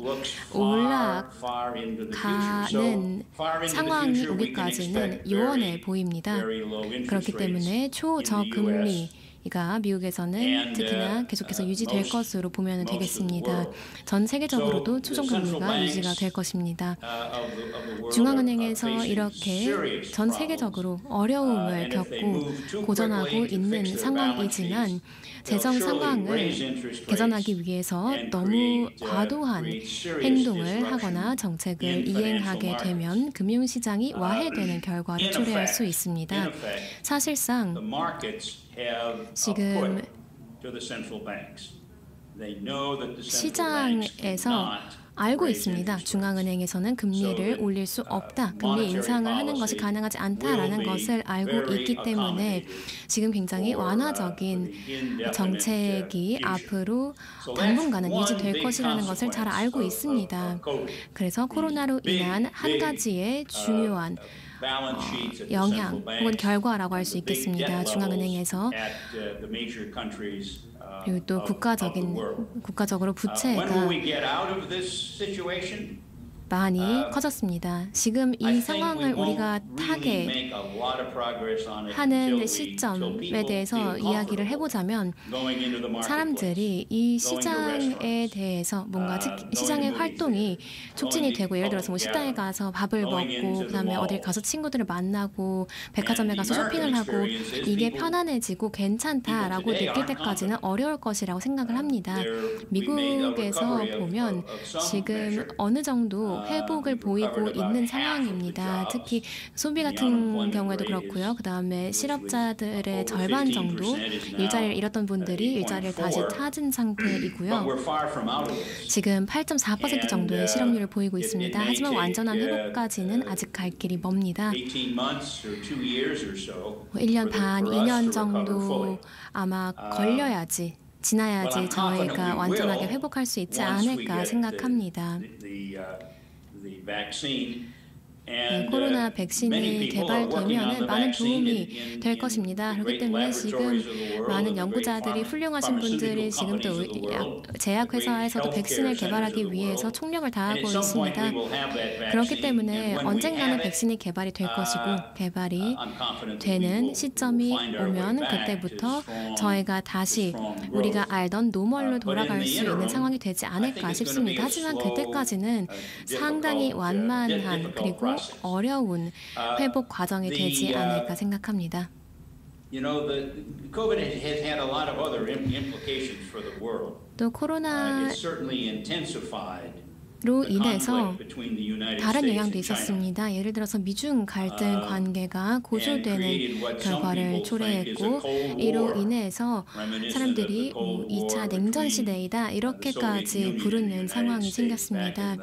올라가는 상황이 오기까지는 요원해 보입니다. 그렇기 때문에 초저금리가 미국에서는 특히나 계속해서 유지될 것으로 보면 되겠습니다. 전 세계적으로도 초저금리가 유지가 될 것입니다. 중앙은행에서 이렇게 전 세계적으로 어려움을 겪고 고전하고 있는 상황이지만 재정 상황을 개선하기 위해서 너무 과도한 행동을 하거나 정책을 이행하게 되면 금융시장이 와해되는 결과를 초래할 수 있습니다. 사실상 지금 시장에서 알고 있습니다. 중앙은행에서는 금리를 올릴 수 없다. 금리 인상을 하는 것이 가능하지 않다라는 것을 알고 있기 때문에 지금 굉장히 완화적인 정책이 앞으로 당분간은 유지될 것이라는 것을 잘 알고 있습니다. 그래서 코로나로 인한 한 가지의 중요한 영향 혹은 결과라고 할 수 있겠습니다. 중앙은행에서 그리고 또 국가적으로 부채가 많이 커졌습니다. 지금 이 상황을 우리가 타게 하는 시점에 대해서 이야기를 해보자면 사람들이 이 시장에 대해서 뭔가 시장의 활동이 촉진이 되고 예를 들어서 뭐 식당에 가서 밥을 먹고 그다음에 어딜 가서 친구들을 만나고 백화점에 가서 쇼핑을 하고 이게 편안해지고 괜찮다라고 느낄 때까지는 어려울 것이라고 생각을 합니다. 미국에서 보면 지금 어느 정도 회복을 보이고 있는 상황입니다. 특히 소비 같은 경우에도 그렇고요. 그다음에 실업자들의 절반 정도 일자리를 잃었던 분들이 일자리를 다시 찾은 상태이고요. 지금 8.4% 정도의 실업률을 보이고 있습니다. 하지만 완전한 회복까지는 아직 갈 길이 멉니다. 1년 반, 2년 정도 아마 지나야지 저희가 완전하게 회복할 수 있지 않을까 생각합니다. 코로나 백신이 개발되면 많은 도움이 될 것입니다. 그렇기 때문에 지금 많은 연구자들이 훌륭하신 분들이 지금 또 제약회사에서도 백신을 개발하기 위해서 총력을 다하고 있습니다. 그렇기 때문에 언젠가는 백신이 개발이 될 것이고 개발이 되는 시점이 오면 그때부터 저희가 다시 우리가 알던 노멀로 돌아갈 수 있는 상황이 되지 않을까 싶습니다. 하지만 그때까지는 상당히 완만한 그리고 어려운 회복 과정이 되지 않을까 생각합니다. 또 코로나로 인해서 다른 영향도 있었습니다. 예를 들어서 미중 갈등 관계가 고조되는 결과를 초래했고 이로 인해서 사람들이 2차 냉전 시대이다 이렇게까지 부르는 상황이 생겼습니다.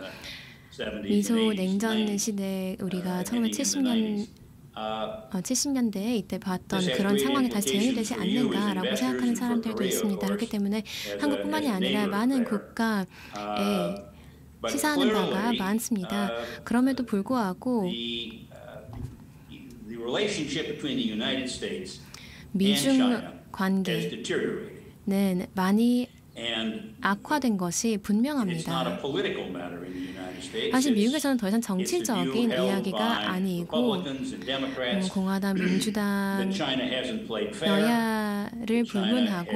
미소 냉전 시대 우리가 1970년대에 이때 봤던 그런 상황이 다시 재현되지 않는다라고 생각하는 사람들도 있습니다. 그렇기 때문에 한국뿐만이 아니라 많은 국가에 시사하는 바가 많습니다. 그럼에도 불구하고 미중 관계는 많이 악화된 것이 분명합니다. 사실 미국에서는 더 이상 정치적인 이야기가 아니고 공화당, 민주당 여야를 불문하고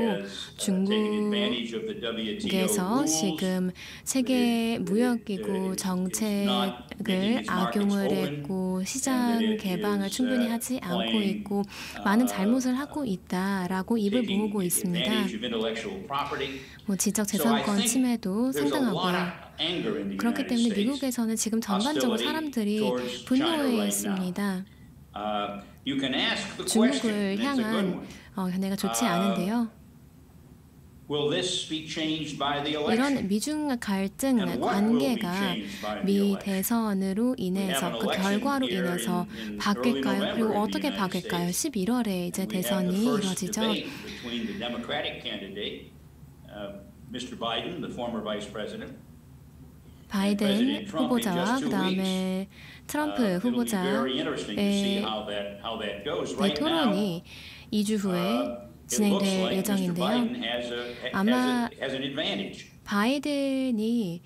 중국에서 지금 세계 무역기구 정책을 악용을 했고 시장 개방을 충분히 하지 않고 있고 많은 잘못을 하고 있다라고 입을 모으고 있습니다. 지적 재산권 침해도 상당하고요. 그렇기 때문에 미국에서는 지금 전반적으로 사람들이 분노해 있습니다. 중국을 향한 견해가 좋지 않은데요. 이런 미중 갈등 관계가 미 대선으로 인해서 그 결과로 인해서 바뀔까요? 그리고 어떻게 바뀔까요? 11월에 이제 대선이 이루어지죠. between the Democratic candidate, Mr. Biden, the former vice president, 바이든 후보자와 그다음에 트럼프 후보자의 네, 토론이 2주 후에 진행될 예정인데요. 아마 바이든이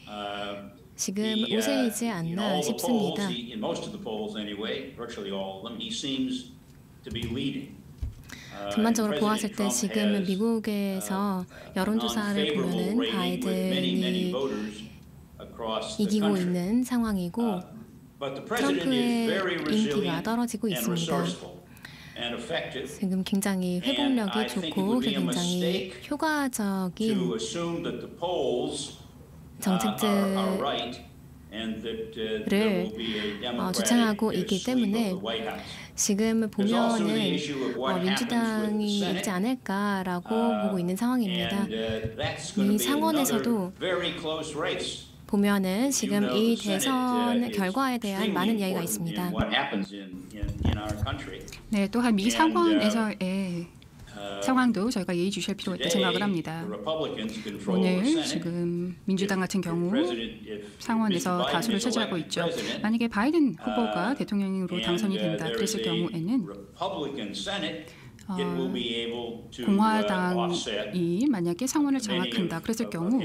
지금 우세이지 않나 싶습니다. 전반적으로 보았을 때 지금 미국에서 여론조사를 보면은 바이든이 이기고 있는 상황이고 트럼프의 인기가 떨어지고 있습니다. 지금 굉장히 회복력이 좋고 굉장히 효과적인 정책들을 주창하고 있기 때문에 지금 보면은 민주당이 이기지 않을까라고 보고 있는 상황입니다. 이 상원에서도 보면은 지금 이 대선 결과에 대한 많은 이야기가 있습니다. 네, 또한 미 상원에서의 상황도 저희가 예의 주시할 필요가 있다고 생각을 합니다. 오늘 지금 민주당 같은 경우 상원에서 다수를 차지하고 있죠. 만약에 바이든 후보가 대통령으로 당선이 된다 그랬을 경우에는 공화당이 만약에 상원을 장악한다 그랬을 경우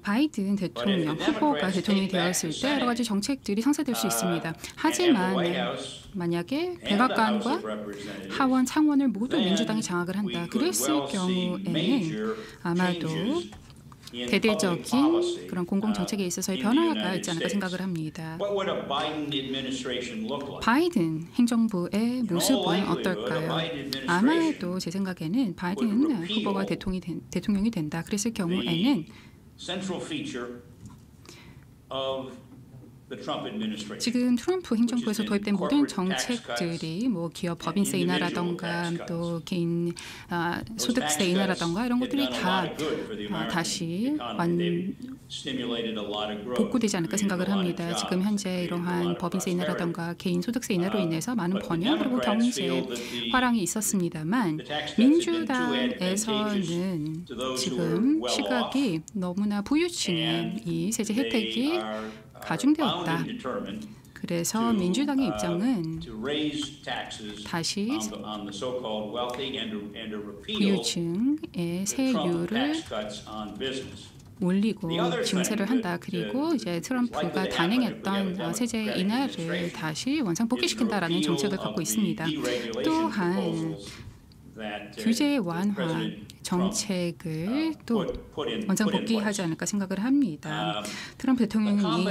바이든 대통령 후보가 대통령이 되었을 때 여러 가지 정책들이 상쇄될 수 있습니다. 하지만 만약에 백악관과 하원, 상원을 모두 민주당이 장악을 한다 그랬을 경우에는 아마도 대대적인 그런 공공정책에 있어서의 변화가 있지 않을까 생각을 합니다. 바이든 행정부의 모습은 어떨까요? 아마도 제 생각에는 바이든 후보가 대통령이 된다 그랬을 경우에는 지금 트럼프 행정부에서 도입된 모든 정책들이 뭐 기업 법인세 인하라던가 또 개인 소득세 인하라던가 이런 것들이 다 다시 복구되지 않을까 생각을 합니다. 지금 현재 이러한 법인세 인하라던가 개인 소득세 인하로 인해서 많은 번영 그리고 경제 화랑이 있었습니다만 민주당에서는 지금 시각이 너무나 부유층의 이 세제 혜택이 가중되었다. 그래서 민주당의 입장은 다시 부유층의 세율을 올리고 증세를 한다. 그리고 이제 트럼프가 단행했던 세제 인하를 다시 원상 복귀시킨다라는 정책을 갖고 있습니다. 또한 규제 완화 정책을 또 원상 복귀하지 않을까 생각을 합니다. 트럼프 대통령이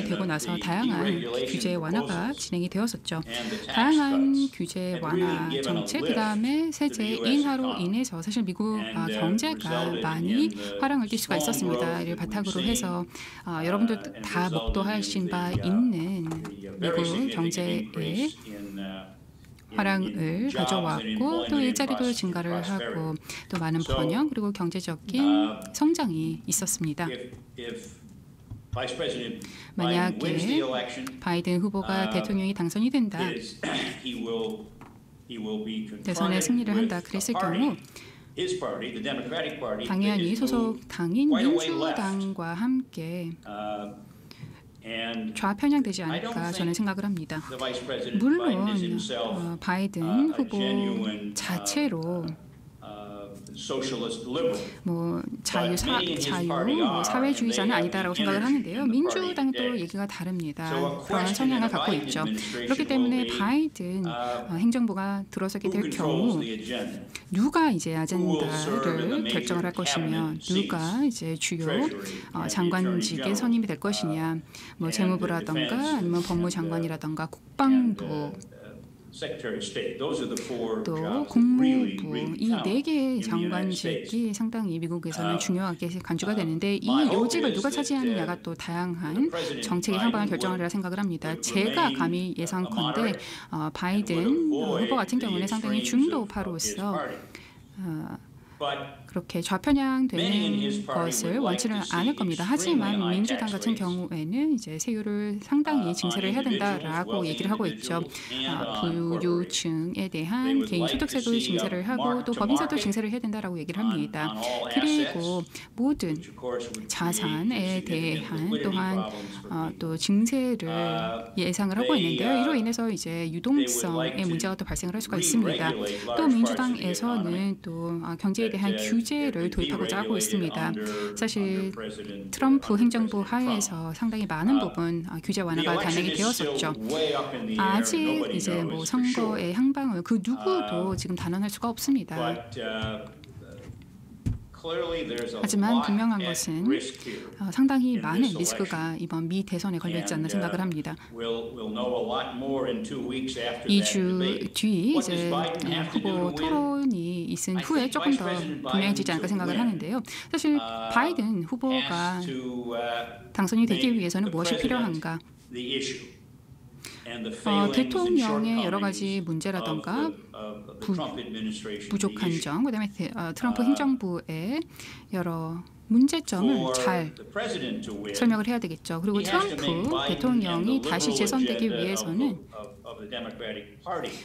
되고 나서 다양한 규제 완화가 진행이 되었었죠. 다양한 규제 완화 정책, 그다음에 세제 인하로 인해서 사실 미국 경제가 많이 화랑을 띨 수가 있었습니다. 이를 바탕으로 해서 여러분들 다 목도하신 바 있는 미국 경제의 화랑을 가져왔고 또 일자리도 증가를 하고 또 많은 번영 그리고 경제적인 성장이 있었습니다. 만약에 바이든 후보가 대통령이 당선이 된다, 대선에 승리를 한다 그랬을 경우 당연히 소속 당인 민주당과 함께 좌편향되지 않을까 저는 생각을 합니다. 물론 바이든 후보 자체로 뭐 자유 뭐 사회주의자는 아니다라고 생각을 하는데요. 민주당은 또 얘기가 다릅니다. 그런 성향을 갖고 있죠. 그렇기 때문에 바이든 행정부가 들어서게 될 경우 누가 이제 아젠다를 결정을 할 것이며 누가 이제 주요 장관직에 선임이 될 것이냐, 뭐 재무부라던가 아니면 법무장관이라던가 국방부 또 국무부 이 4개의 장관직이 상당히 미국에서는 중요하게 간주가 되는데 이 요직을 누가 차지하느냐가 또 다양한 정책의 향방을 결정을 하리라 생각을 합니다. 제가 감히 예상컨대 바이든 후보 같은 경우는 상당히 중도파로서 그렇게 좌편향되는 것을 원치는 않을 겁니다. 하지만 민주당 같은 경우에는 이제 세율을 상당히 증세를 해야 된다라고 얘기를 하고 있죠. 부유층에 대한 개인 소득세도 증세를 하고 또 법인세도 증세를 해야 된다라고 얘기를 합니다. 그리고 모든 자산에 대한 또한 또 증세를 예상을 하고 있는데요. 이로 인해서 이제 유동성의 문제가 또 발생을 할 수가 있습니다. 또 민주당에서는 또 경제에 대한 규제를 도입하고자 하고 있습니다. 사실 트럼프 행정부 하에서 상당히 많은 부분 규제 완화가 단행이 되었었죠. 아직 이제 뭐 선거의 향방을 그 누구도 지금 단언할 수가 없습니다. 하지만 분명한 것은 상당히 많은 리스크가 이번 미 대선에 걸려 있지 않나 생각을 합니다. 2주 뒤 이제 후보 토론이 있은 후에 조금 더 분명해지지 않을까 생각을 하는데요. 사실 바이든 후보가 당선이 되기 위해서는 무엇이 필요한가? 대통령의 여러 가지 문제라던가 부족한 점, 그다음에 트럼프 행정부의 여러 문제점을 잘 설명을 해야 되겠죠. 그리고 트럼프 대통령이 다시 재선되기 위해서는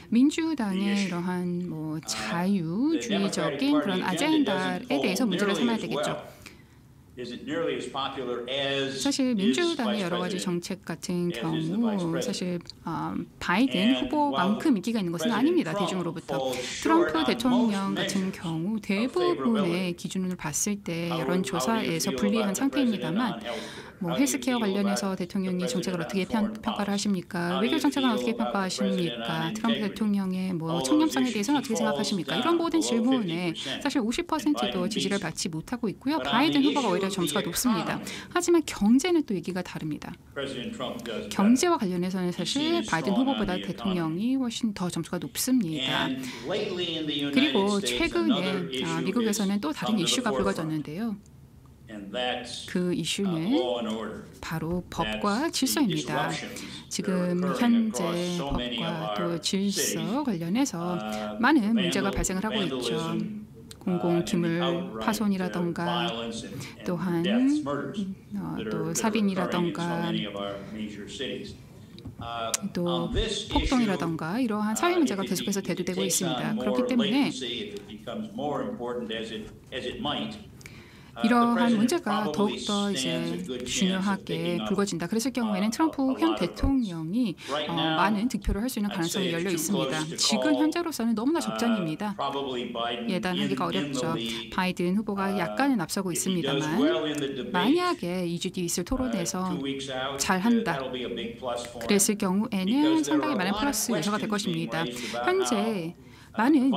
민주당의 이러한 뭐 자유주의적인 그런 아젠다에 대해서 문제를 삼아야 되겠죠. 사실 민주당의 여러 가지 정책 같은 경우 사실 바이든 후보만큼 인기가 있는 것은 아닙니다. 대중으로부터. 트럼프 대통령 같은 경우 대부분의 기준을 봤을 때 여론조사에서 불리한 상태입니다만 뭐 헬스케어 관련해서 대통령이 정책을 어떻게 평가를 하십니까? 외교 정책은 어떻게 평가하십니까? 트럼프 대통령의 뭐 청렴성에 대해서는 어떻게 생각하십니까? 이런 모든 질문에 사실 50%도 지지를 받지 못하고 있고요. 바이든 후보가 오히려 점수가 높습니다. 하지만 경제는 또 얘기가 다릅니다. 경제와 관련해서는 사실 바이든 후보보다 대통령이 훨씬 더 점수가 높습니다. 그리고 최근에 미국에서는 또 다른 이슈가 불거졌는데요. 그 이슈는 바로 법과 질서입니다. 지금 현재 법과 또 질서 관련해서 많은 문제가 발생을 하고 있죠. 공공기물 파손이라던가 또한 또 살인이라던가 또 폭동이라던가 이러한 사회 문제가 계속해서 대두되고 있습니다. 그렇기 때문에 이러한 문제가 더욱더 이제 중요하게 불거진다. 그랬을 경우에는 트럼프 현 대통령이 많은 득표를 할 수 있는 가능성이 열려 있습니다. 지금 현재로서는 너무나 접전입니다. 예단하기가 어렵죠. 바이든 후보가 약간은 앞서고 있습니다만 만약에 2주 뒤 있을 토론에서 잘한다. 그랬을 경우에는 상당히 많은 플러스 요소가 될 것입니다. 현재 많은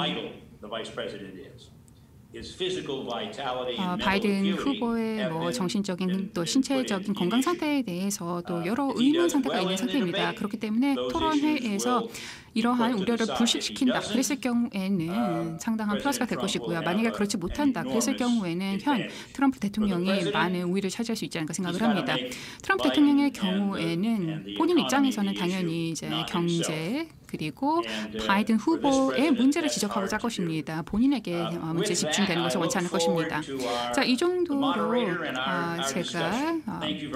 바이든 후보의 뭐 정신적인 또 신체적인 건강 상태에 대해서 또 여러 의문 상태가 있는 상태입니다. 그렇기 때문에 토론회에서 이러한 우려를 불식시킨다. 그랬을 경우에는 상당한 플러스가 될 것이고요. 만약에 그렇지 못한다. 그랬을 경우에는 현 트럼프 대통령이 많은 우위를 차지할 수 있지 않을까 생각을 합니다. 트럼프 대통령의 경우에는 본인 입장에서는 당연히 이제 경제 그리고 바이든 후보의 문제를 지적하고자 할 것입니다. 본인에게 문제 집중되는 것을 원치 않을 것입니다. 자, 이 정도로 제가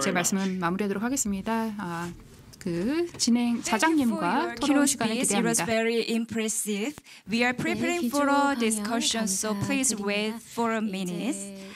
제 말씀을 마무리하도록 하겠습니다. 그 진행 자장님과 토론 시간을 기대합니다. It was very impressive. We are preparing for a discussion, so please wait for a minute.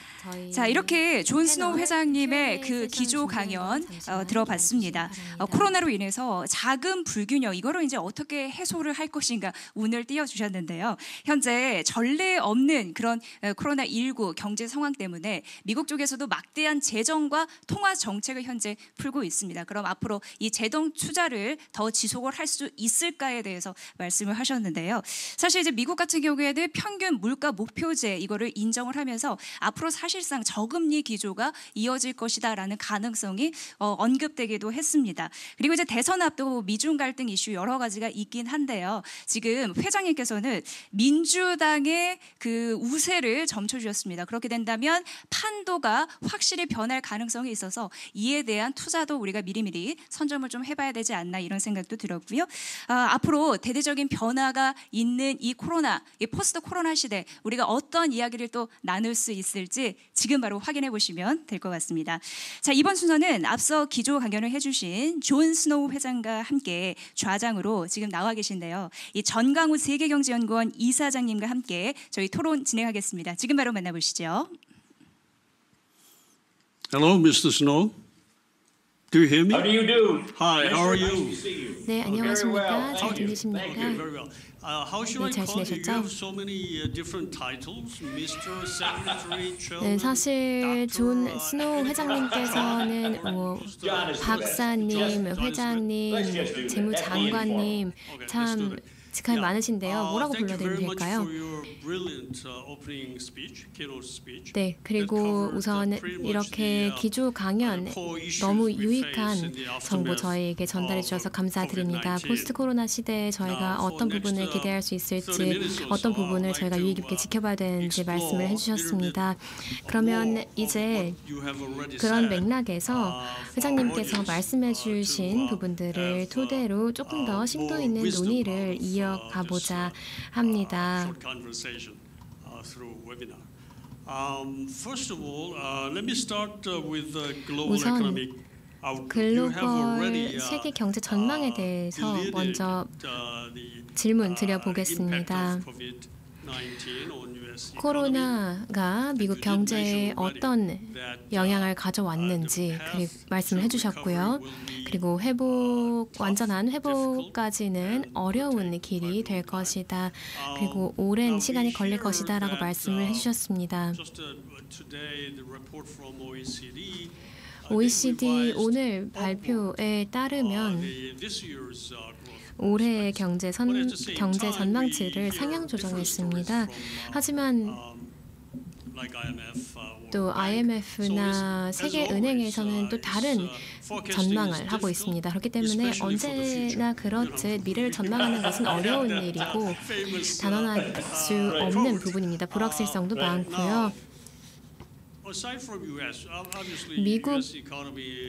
자, 이렇게 존 스노우 회장님의 그 기조 강연 들어봤습니다. 코로나로 인해서 자금 불균형 이거를 이제 어떻게 해소를 할 것인가 운을 띄워주셨는데요. 현재 전례 없는 그런 코로나19 경제 상황 때문에 미국 쪽에서도 막대한 재정과 통화 정책을 현재 풀고 있습니다. 그럼 앞으로 이 재정 투자를 더 지속을 할 수 있을까에 대해서 말씀을 하셨는데요. 사실 이제 미국 같은 경우에는 평균 물가 목표제 이거를 인정을 하면서 앞으로 사실 사실상 저금리 기조가 이어질 것이다라는 가능성이 언급되기도 했습니다. 그리고 이제 대선 앞두고 미중 갈등 이슈 여러 가지가 있긴 한데요. 지금 회장님께서는 민주당의 그 우세를 점쳐주셨습니다. 그렇게 된다면 판도가 확실히 변할 가능성이 있어서 이에 대한 투자도 우리가 미리미리 선점을 좀 해봐야 되지 않나 이런 생각도 들었고요. 앞으로 대대적인 변화가 있는 이 코로나, 이 포스트 코로나 시대 우리가 어떤 이야기를 또 나눌 수 있을지 지금 바로 확인해 보시면 될 것 같습니다. 자, 이번 순서는 앞서 기조 강연을 해주신 존 스노우 회장과 함께 좌장으로 지금 나와 계신데요. 이 전강우 세계경제연구원 이사장님과 함께 저희 토론 진행하겠습니다. 지금 바로 만나보시죠. Hello, Mr. Snow. Do you hear me? How do you do? Hi, how are you? 네, 안녕하십니까? 잘 Okay, 들리십니까? very well. How should I 잘 call you? You 지내셨죠? have so many different titles, Mr. Secretary, Chairman. 네, 사실 존 스노우 회장님께서는 뭐 박사님, 회장님, 재무장관님 참 직함이 많으신데요. 뭐라고 불러드리면 될까요? 네, 그리고 우선 이렇게 기조 강연 너무 유익한 정보 저희에게 전달해 주셔서 감사드립니다. 포스트 코로나 시대에 저희가 어떤 부분을 기대할 수 있을지, 어떤 부분을 저희가 유의 깊게 지켜봐야 되는지 말씀을 해주셨습니다. 그러면 이제 그런 맥락에서 회장님께서 말씀해 주신 부분들을 토대로 조금 더 심도 있는 논의를 이어가보자 합니다. 우선 글로벌 세계 경제 전망에 대해서 먼저 질문 드려보겠습니다. 코로나가 미국 경제에 어떤 영향을 가져왔는지 말씀을 해주셨고요. 그리고 완전한 회복까지는 어려운 길이 될 것이다. 그리고 오랜 시간이 걸릴 것이다 라고 말씀을 해주셨습니다. OECD 오늘 발표에 따르면 올해의 경제 전망치를 상향 조정했습니다. 하지만 또 IMF나 세계은행에서는 또 다른 전망을 하고 있습니다. 그렇기 때문에 언제나 그렇듯 미래를 전망하는 것은 어려운 일이고 단언할 수 없는 부분입니다. 불확실성도 많고요. 미국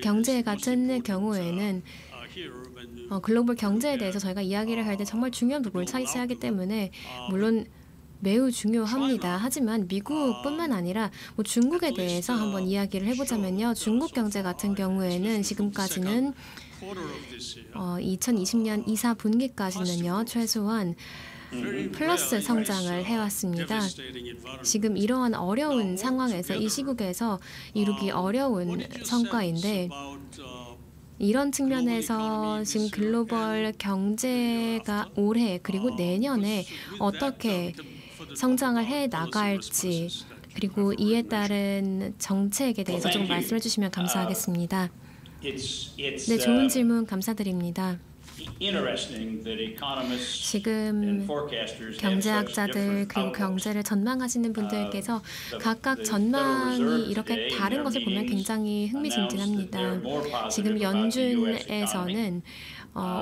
경제 같은 경우에는 글로벌 경제에 대해서 저희가 이야기를 할 때 정말 중요한 부분을 차지하기 때문에 물론 매우 중요합니다. 하지만 미국뿐만 아니라 중국에 대해서 한번 이야기를 해보자면요. 중국 경제 같은 경우에는 지금까지는 2020년 2, 4분기까지는요. 최소한 플러스 성장을 해왔습니다. 지금 이러한 어려운 상황에서 이 시국에서 이루기 어려운 성과인데 이런 측면에서 지금 글로벌 경제가 올해 그리고 내년에 어떻게 성장을 해 나갈지 그리고 이에 따른 정책에 대해서 좀 말씀해 주시면 감사하겠습니다. 네, 좋은 질문 감사드립니다. 지금 경제학자들 그리고 경제를 전망하시는 분들께서 각각 전망이 이렇게 다른 것을 보면 굉장히 흥미진진합니다. 지금 연준에서는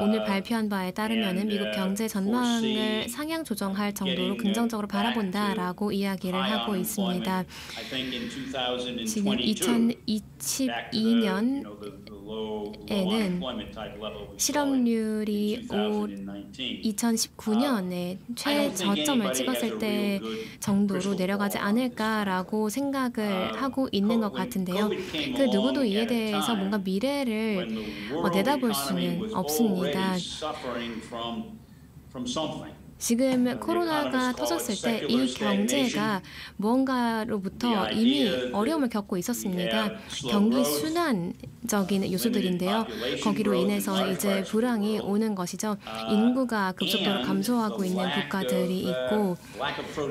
오늘 발표한 바에 따르면 미국 경제 전망을 상향 조정할 정도로 긍정적으로 바라본다라고 이야기를 하고 있습니다. 지금 2022년에는 실업률이 2019년에 최저점을 찍었을 때 정도로 내려가지 않을까라고 생각을 하고 있는 것 같은데요. 그 누구도 이에 대해서 뭔가 미래를 내다볼 수는 없습니다. 지금 코로나가 터졌을 때 이 경제가 무언가로부터 이미 어려움을 겪고 있었습니다. 경기 순환적인 요소들인데요. 거기로 인해서 이제 불황이 오는 것이죠. 인구가 급속도로 감소하고 있는 국가들이 있고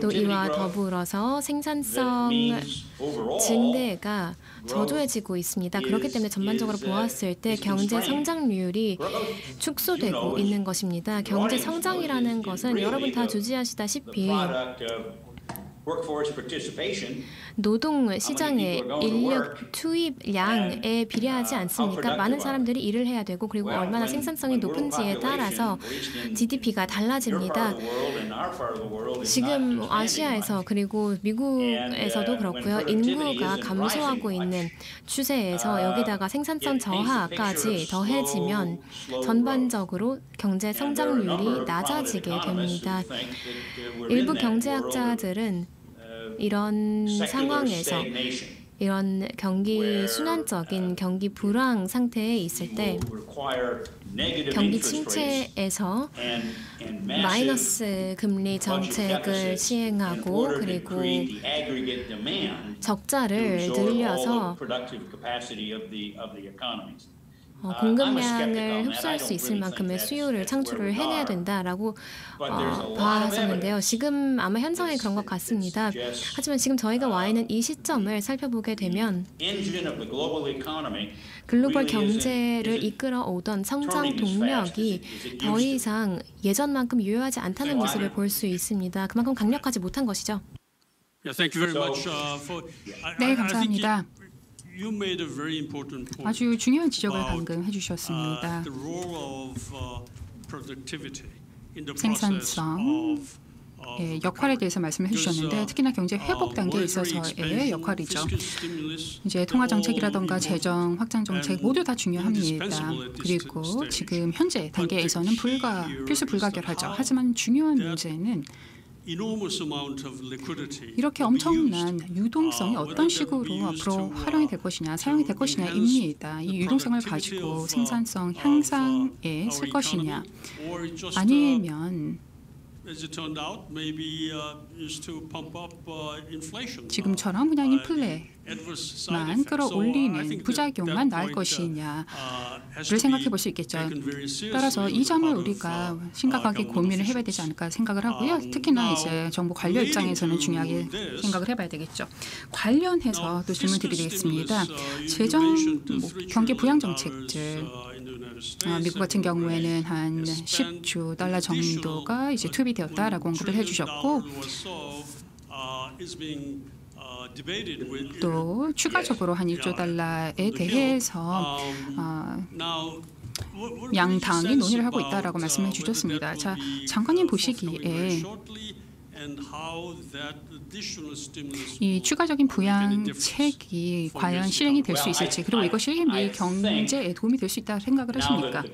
또 이와 더불어서 생산성 증대가 저조해지고 있습니다. 그렇기 때문에 전반적으로 보았을 때 경제 성장률이 축소되고 있는 것입니다. 경제 성장이라는 것은 여러분 다 주지하시다시피 workforce participation. 노동 시장의 인력 투입량에 비례하지 않습니까? 많은 사람들이 일을 해야 되고 그리고 얼마나 생산성이 높은지에 따라서 GDP가 달라집니다. 지금 아시아에서 그리고 미국에서도 그렇고요. 인구가 감소하고 있는 추세에서 여기다가 생산성 저하까지 더해지면 전반적으로 경제 성장률이 낮아지게 됩니다. 일부 경제학자들은 이런 상황에서 이런 경기 순환적인 경기 불황 상태에 있을 때 경기 침체에서 마이너스 금리 정책을 시행하고 그리고 적자를 늘려서 공급량을 흡수할 수 있을 만큼의 수요를 창출을 해내야 된다라고 봐왔었는데요. 지금 아마 현상이 그런 것 같습니다. 하지만 지금 저희가 와 있는 이 시점을 살펴보게 되면 글로벌 경제를 이끌어오던 성장 동력이 더 이상 예전만큼 유효하지 않다는 모습을 볼 수 있습니다. 그만큼 강력하지 못한 것이죠. 네, 감사합니다. 아주 중요한 지적을 방금 해주셨습니다. 생산성의 역할에 대해서 말씀을 해주셨는데 특히나 경제 회복 단계에 있어서의 역할이죠. 이제 통화 정책이라던가 재정 확장 정책 모두 다 중요합니다. 그리고 지금 현재 단계에서는 필수 불가결하죠. 하지만 중요한 문제는 이렇게 엄청난 유동성이 어떤 식으로 앞으로 활용이 될 것이냐, 사용이 될 것이냐입니다. 이 유동성을 가지고 생산성 향상에 쓸 것이냐, 아니면 지금처럼 그냥 인플레만 끌어올리는 부작용만 나을 것이냐를 생각해 볼 수 있겠죠. 따라서 이 점을 우리가 심각하게 고민을 해봐야 되지 않을까 생각을 하고요. 특히나 이제 정부 관료 입장에서는 중요하게 생각을 해봐야 되겠죠. 관련해서 또 질문 드리겠습니다. 재정 경기 부양 정책들 미국 같은 경우에는 한 10조 달러 정도가 이제 투입이 되었다라고 언급을 해주셨고 또 추가적으로 한 1조 달러에 대해서 양당이 논의를 하고 있다라고 말씀해 주셨습니다. 자, 장관님 보시기에 이 추가적인 부양책이 과연 실행이 될 수 있을지, 그리고 이것이 미 경제에 도움이 될 수 있다 생각을 하십니까?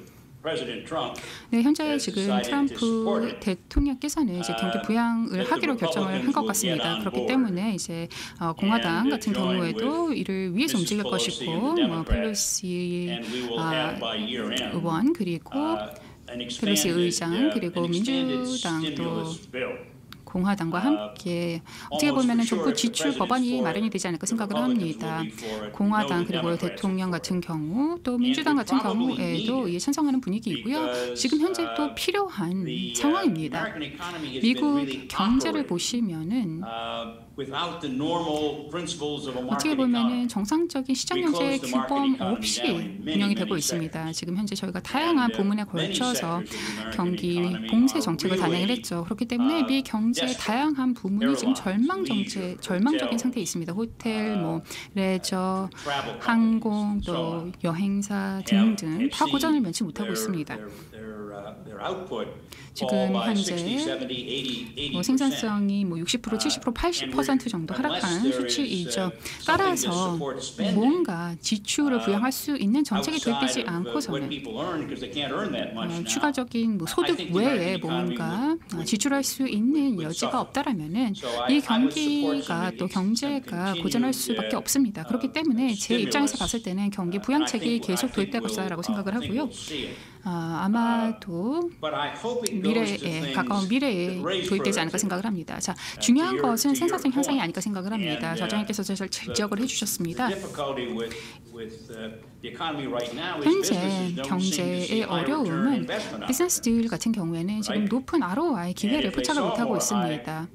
네, 현재 지금 트럼프 대통령께서는 이제 경기 부양을 하기로 결정을 한 것 같습니다. 그렇기 때문에 이제 공화당 같은 경우에도 이를 위해서 움직일 것이고, 펠로시 의원 그리고 펠로시 의장 그리고 민주당도 공화당과 함께 어떻게 보면 정부 지출 법안이 마련이 되지 않을까 생각을 합니다. 공화당 그리고 대통령 같은 경우 또 민주당 같은 경우에도 이에 찬성하는 분위기이고요. 지금 현재 또 필요한 상황입니다. 미국 경제를 보시면은 어떻게 보면은 정상적인 시장 경제의 규범 없이 운영이 되고 있습니다. 지금 현재 저희가 다양한 부문에 걸쳐서 경기 봉쇄 정책을 단행을 했죠. 그렇기 때문에 미 경제의 다양한 부문이 지금 절망적인 상태에 있습니다. 호텔, 레저, 항공, 또 여행사 등등 다 고전을 면치 못하고 있습니다. 지금 현재 생산성이 60%, 70%, 80% 정도 하락한 수치이죠. 따라서 뭔가 지출을 부양할 수 있는 정책이 도입되지 않고서는 추가적인 소득 외에 뭔가 지출할 수 있는 여지가 없다라면은 이 경기가 또 경제가 고전할 수밖에 없습니다. 그렇기 때문에 제 입장에서 봤을 때는 경기 부양책이 계속 도입될 것이라고 생각을 하고요. 아마도 가까운 미래에 도입되지 않을까 생각을 합니다. 자, 중요한 것은 생산성 향상이 아닐까 생각을 합니다. 저장님께서 잘 지적을 해주셨습니다. 현재 경제의 어려움은 비즈니스들 같은 경우에는 지금 높은 ROI 기회를 포착을 못하고 있습니다.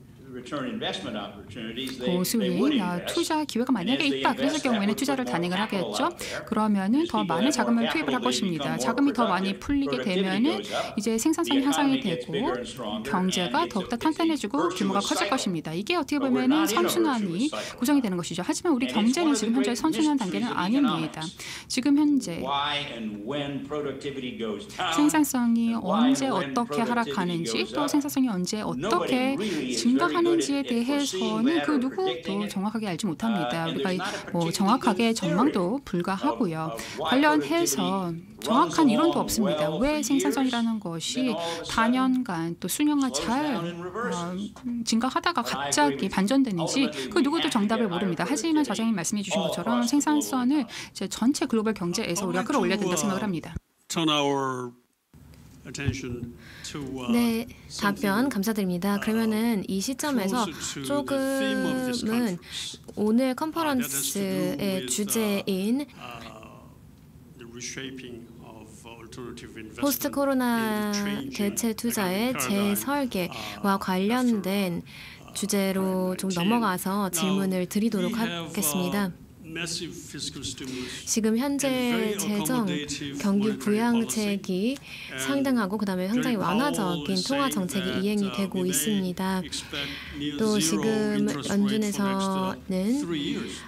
고수인 투자 기회가 만약에 있다. 그랬을 경우에는 투자를 단행을 하겠죠. 그러면은 더 많은 자금을 투입을 할 것입니다. 자금이 더 많이 풀리게 되면은 이제 생산성이 향상이 되고 경제가 더욱더 탄탄해지고 규모가 커질 것입니다. 이게 어떻게 보면은 선순환이 구성이 되는 것이죠. 하지만 우리 경제는 지금 현재 선순환 단계는 아닙니다. 지금 현재 생산성이 언제 어떻게 하락하는지 또 생산성이 언제 어떻게 증가하는지에 대해서는 그 누구도 정확하게 알지 못합니다. 우리가 정확하게 전망도 불가하고요. 관련해서 정확한 이론도 없습니다. 왜 생산성이라는 것이 단연간 또 수년간 잘 증가하다가 갑자기 반전되는지 그 누구도 정답을 모릅니다. 하지만 자장님 말씀해 주신 것처럼 생산성을 이제 전체 글로벌 경제에서 우리가 끌어올려야 된다 생각을 합니다. 네, 답변 감사드립니다. 그러면은 이 시점에서 조금은 오늘 컨퍼런스의 주제인 포스트 코로나 대체 투자의 재설계와 관련된 주제로 좀 넘어가서 질문을 드리도록 하겠습니다. 지금 현재 재정 경기 부양책이 상당하고 그다음에 상당히 완화적인 통화 정책이 이행이 되고 있습니다. 또 지금 연준에서는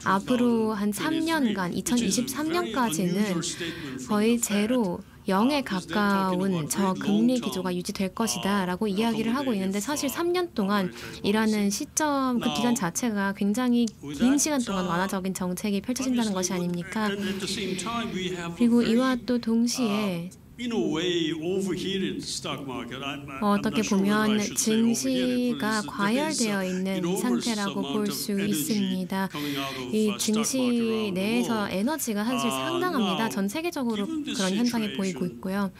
앞으로 한 3년간 2023년까지는 거의 제로 0에 가까운 저금리 기조가 유지될 것이다 라고 이야기를 하고 있는데 사실 3년 동안 이라는 시점, 그 기간 자체가 굉장히 긴 시간 동안 완화적인 정책이 펼쳐진다는 것이 아닙니까? 그리고 이와 또 동시에 어떻게 보면 증시가 과열되어 있는 상태라고 볼 수 있습니다. 이 증시 내에서 에너지가 사실 상당합니다. 전 세계적으로 그런 현상이 보이고 있고요.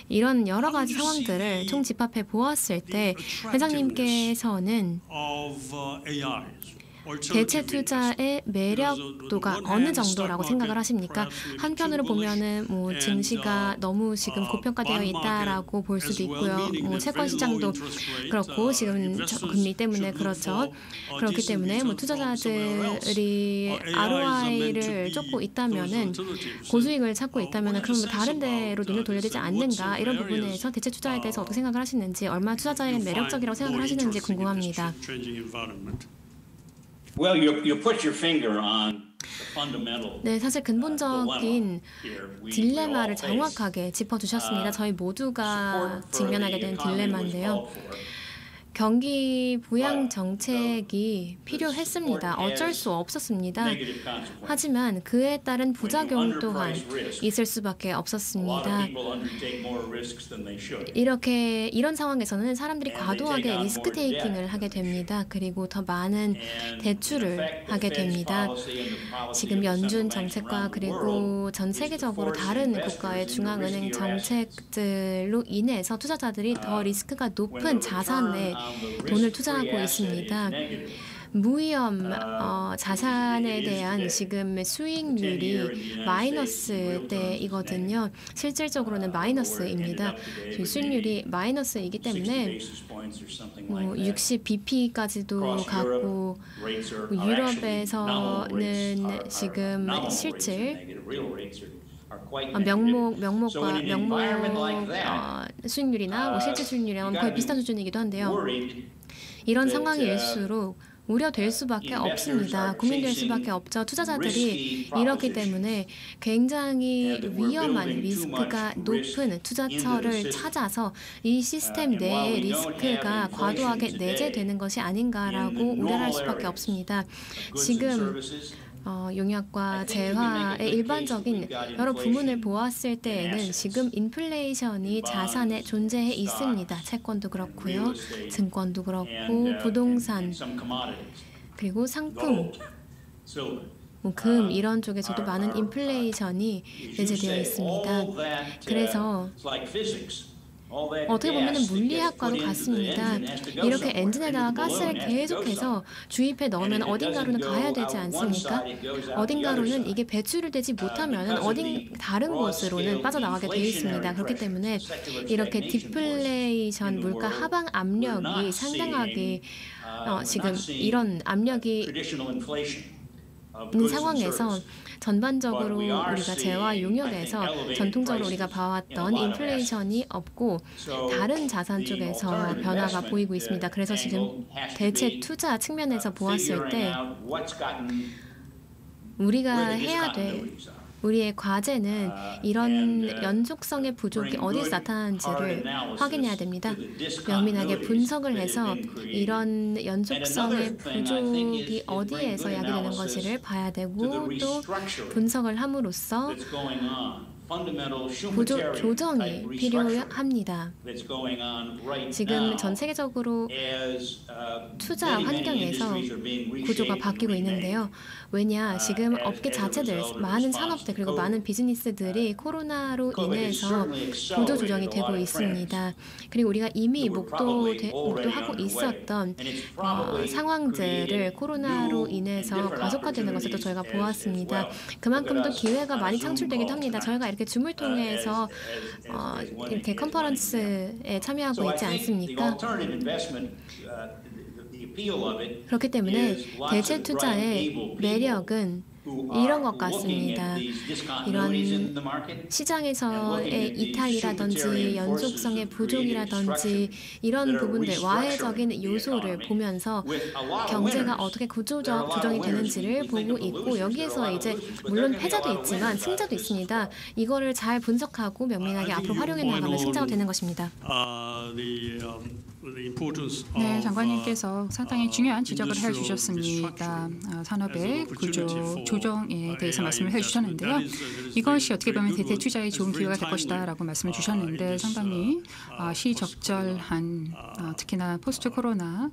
이런 여러 가지 상황들을 총집합해 보았을 때 회장님께서는 대체 투자의 매력도가 어느 정도라고 생각을 하십니까? 한편으로 보면은 증시가 너무 지금 고평가되어 있다라고 볼 수도 있고요. 채권 시장도 그렇고 지금 금리 때문에 그렇죠. 그렇기 때문에 투자자들이 ROI를 쫓고 있다면은 고수익을 찾고 있다면은 그럼 다른 데로 눈을 돌려야 되지 않는가? 이런 부분에서 대체 투자에 대해서 어떻게 생각을 하시는지, 얼마나 투자자에게 매력적이라고 생각을 하시는지 궁금합니다. Well, you put your finger on the fundamental. 네, 사실 근본적인 딜레마를 정확하게 짚어주셨습니다. 저희 모두가 직면하게 된 딜레마인데요. 경기 부양 정책이 필요했습니다. 어쩔 수 없었습니다. 하지만 그에 따른 부작용 또한 있을 수밖에 없었습니다. 이런 상황에서는 사람들이 과도하게 리스크 테이킹을 하게 됩니다. 그리고 더 많은 대출을 하게 됩니다. 지금 연준 정책과 그리고 전 세계적으로 다른 국가의 중앙은행 정책들로 인해서 투자자들이 더 리스크가 높은 자산에 돈을 투자하고 있습니다. 무위험 자산에 대한 지금 수익률이 마이너스대이거든요. 실질적으로는 마이너스입니다. 수익률이 마이너스이기 때문에 60bp까지도 갔고 유럽에서는 지금 실질 명목과 수익률이나 실질 수익률이랑 거의 비슷한 수준이기도 한데요. 이런 상황일수록 우려될 수밖에 없습니다. 고민될 수밖에 없죠. 투자자들이 이렇기 때문에 굉장히 위험한 리스크가 높은 투자처를 찾아서 이 시스템 내에 리스크가 과도하게 내재되는 것이 아닌가라고 우려할 수밖에 없습니다. 지금 용역과 재화의 일반적인 여러 부문을 보았을 때에는 지금 인플레이션이 자산에 존재해 있습니다. 채권도 그렇고요. 증권도 그렇고 부동산 그리고 상품 금 이런 쪽에서도 많은 인플레이션이 내재되어 있습니다. 그래서 어떻게 보면 물리학과도 같습니다. 이렇게 엔진에다가 가스를 계속해서 주입해 넣으면 어딘가로는 가야 되지 않습니까? 어딘가로는 이게 배출이 되지 못하면 다른 곳으로는 빠져나가게 되어 있습니다. 그렇기 때문에 이렇게 디플레이션 물가 하방 압력이 상당하게 지금 이런 압력이 있는 상황에서 전반적으로 우리가 재화 용역에서 전통적으로 우리가 봐왔던 인플레이션이 없고 다른 자산 쪽에서 변화가 보이고 있습니다. 그래서 지금 대체 투자 측면에서 보았을 때 우리가 해야 될 우리의 과제는 이런 연속성의 부족이 어디서 나타나는지를 확인해야 됩니다. 면밀하게 분석을 해서 이런 연속성의 부족이 어디에서 야기되는 것을 봐야 되고 또 분석을 함으로써 구조 조정이 필요합니다. 지금 전 세계적으로 투자 환경에서 구조가 바뀌고 있는데요. 왜냐, 지금 업계 자체들, 많은 산업들 그리고 많은 비즈니스들이 코로나로 인해서 구조 조정이 되고 있습니다. 그리고 우리가 이미 목도하고 있었던 상황들을 코로나로 인해서 가속화되는 것을 또 저희가 보았습니다. 그만큼 또 기회가 많이 창출되기도 합니다. 저희가 이렇게 줌을 통해서 이렇게 컨퍼런스에 참여하고 있지 않습니까? 그렇기 때문에 대체 투자의 매력은 이런 것 같습니다. 이런 시장에서의 이탈이라든지 연속성의 부족이라든지 이런 부분들, 와해적인 요소를 보면서 경제가 어떻게 조정이 되는지를 보고 있고, 여기에서 이제 물론 패자도 있지만 승자도 있습니다. 이거를 잘 분석하고 면밀하게 앞으로 활용해 나가면 승자가 되는 것입니다. 네, 장관님께서 상당히 중요한 지적을 해주셨습니다. 산업의 구조 조정에 대해서 말씀을 해주셨는데요. 이것이 어떻게 보면 대체 투자의 좋은 기회가 될 것이다라고 말씀을 주셨는데 상당히 시적절한 특히나 포스트 코로나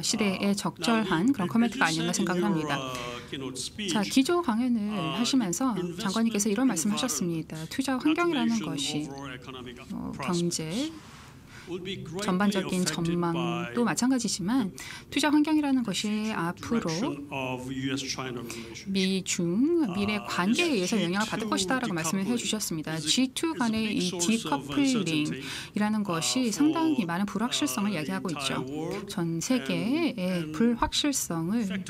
시대에 적절한 그런 코멘트가 아니었나 생각을 합니다. 자, 기조 강연을 하시면서 장관님께서 이런 말씀하셨습니다. 투자 환경이라는 것이 경제 전반적인 전망도 마찬가지지만 투자 환경이라는 것이 앞으로 미중 미래 관계에 의해서 영향을 받을 것이다라고 말씀을 해주셨습니다. G2 간의 이 디커플링이라는 것이 상당히 많은 불확실성을 이야기하고 있죠. 전 세계의 불확실성을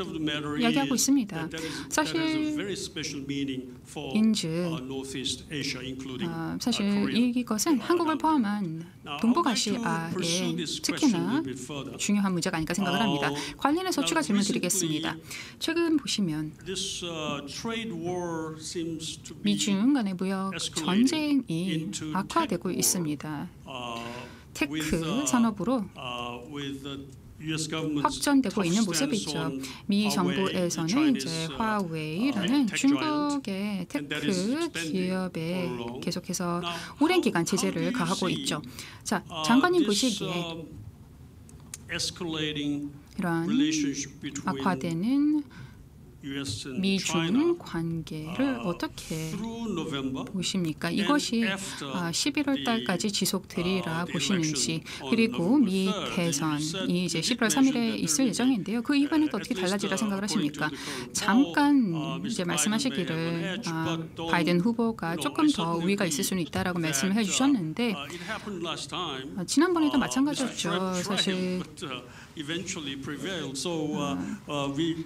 이야기하고 있습니다. 사실 사실 이것은 한국을 포함한 동북아시아에 특히나 중요한 문제가 아닐까 생각을 합니다. 관련해서 추가 질문 드리겠습니다. 최근 보시면 미중 간의 무역 전쟁이 악화되고 있습니다. 테크 산업으로 확전되고 있는 모습이죠. 미 정부에서는 이제 화웨이라는 중국의 테크 기업에 계속해서 오랜 기간 제재를 가하고 있죠. 자, 장관님 보시기에 이러한 악화되는 미중 관계를 어떻게 보십니까? 이것이 11월 달까지 지속되리라 보시는지, 그리고 미 대선이 이제 11월 3일에 있을 예정인데요. 그 이후에는 또 어떻게 달라지라 생각을 하십니까? 잠깐 이제 말씀하시기를 바이든 후보가 조금 더 우위가 있을 수는 있다라고 말씀을 해주셨는데 지난번에도 마찬가지였죠. 사실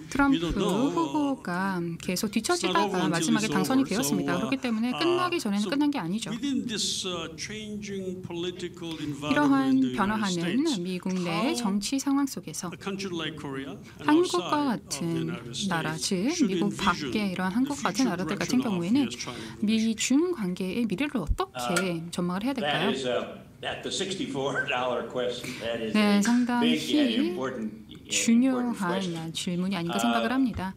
트럼프 후보가 계속 뒤처지다가 마지막에 당선이 되었습니다. 그렇기 때문에 끝나기 전에는 끝난 게 아니죠. 이러한 변화하는 미국 내 정치 상황 속에서 한국과 같은 나라, 즉 미국 밖에 이러한 한국과 같은 나라들 같은 경우에는 미중 관계의 미래를 어떻게 전망을 해야 될까요? 네, 상당히 중요한 질문이 아닌가 생각을 합니다.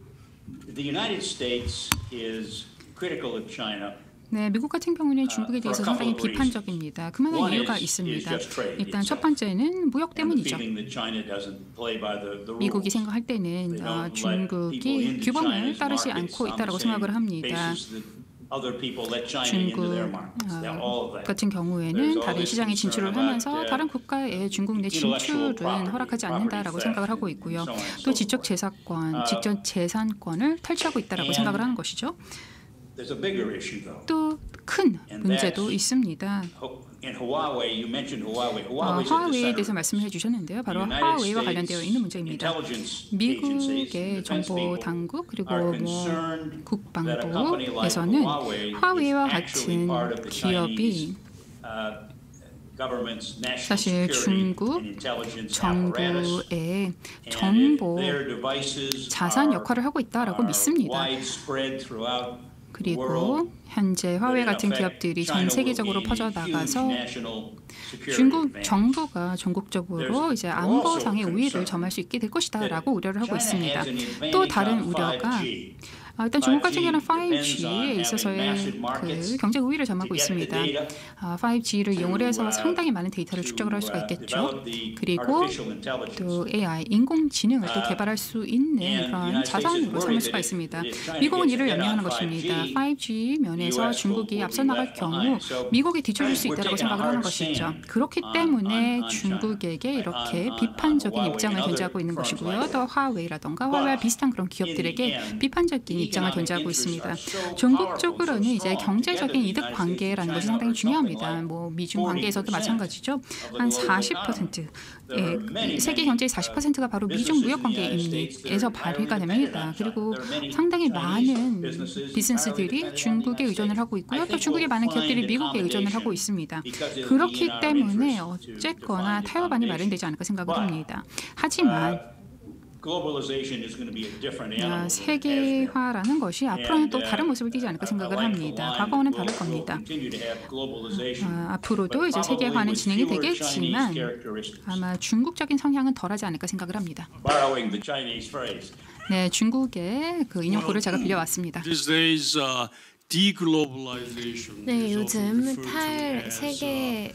네, 미국 같은 경우는 중국에 대해서 상당히 비판적입니다. 그만한 이유가 있습니다. 일단 첫 번째는 무역 때문이죠. 미국이 생각할 때는 중국이 규범을 따르지 않고 있다고 생각을 합니다. 중국 같은 경우에는 다른 시장에 진출을 하면서 다른 국가의 중국 내 진출은 허락하지 않는다라고 생각을 하고 있고요. 또 지적 재산권을 탈취하고 있다라고 생각을 하는 것이죠. 또 큰 문제도 있습니다. 화웨이에 대해서 말씀을 해주셨는데요. 바로 화웨이와 관련되어 있는 문제입니다. 미국의 정보 당국 그리고 국방부에서는 화웨이와 같은 기업이 사실 중국 정부의 정보 자산 역할을 하고 있다라고 믿습니다. 그리고 현재 화웨이 같은 기업들이 전 세계적으로 퍼져나가서 중국 정부가 전국적으로 이제 안보상의 우위를 점할 수 있게 될 것이다라고 우려를 하고 있습니다. 또 다른 우려가 일단 중국 같은 경우는 5G에 있어서의 그 경제 우위를 점하고 있습니다. 5G를 이용을 해서 상당히 많은 데이터를 축적을 할 수가 있겠죠. 그리고 또 AI, 인공지능을 또 개발할 수 있는 그런 자산으로 삼을 수가 있습니다. 미국은 이를 염려하는 것입니다. 5G 면에서 중국이 앞서 나갈 경우 미국이 뒤처질 수 있다고 생각을 하는 것이죠. 그렇기 때문에 중국에게 이렇게 비판적인 입장을 견지하고 있는 것이고요. 또 화웨이라던가 화웨이와 비슷한 그런 기업들에게 비판적인 입장을 견지하고 있습니다. 전국적으로는 이제 경제적인 이득 관계라는 것이 상당히 중요합니다. 미중 관계에서도 마찬가지죠. 한 40%, 세계 경제의 40%가 바로 미중 무역 관계에서 발휘가 됩니다. 그리고 상당히 많은 비즈니스들이 중국에 의존을 하고 있고요. 또 중국의 많은 기업들이 미국에 의존을 하고 있습니다. 그렇기 때문에 어쨌거나 타협안이 마련되지 않을까 생각을 합니다. 하지만 세계화라는 것이 앞으로는 또 다른 모습을 띠지 않을까 생각을 합니다. 과거와는 다를 겁니다. 앞으로도 이제 세계화는 진행이 되겠지만 아마 중국적인 성향은 덜하지 않을까 생각을 합니다. 네, 중국의 그 인용구를 제가 빌려왔습니다. 네, 요즘 탈세계화는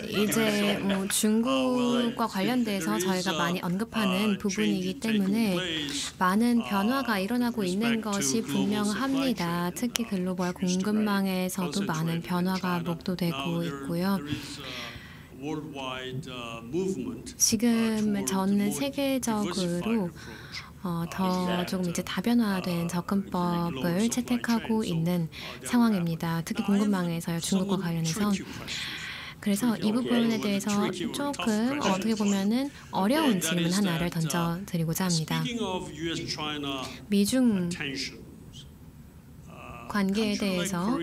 이제 중국과 관련돼서 저희가 많이 언급하는 부분이기 때문에 많은 변화가 일어나고 있는 것이 분명합니다. 특히 글로벌 공급망에서도 많은 변화가 목도되고 있고요. 지금 전 세계적으로 더 조금 이제 다변화된 접근법을 채택하고 있는 상황입니다. 특히 공급망에서요, 중국과 관련해서. 그래서 이 부분에 대해서 조금 어떻게 보면은 어려운 질문 하나를 던져드리고자 합니다. 미중 관계에 대해서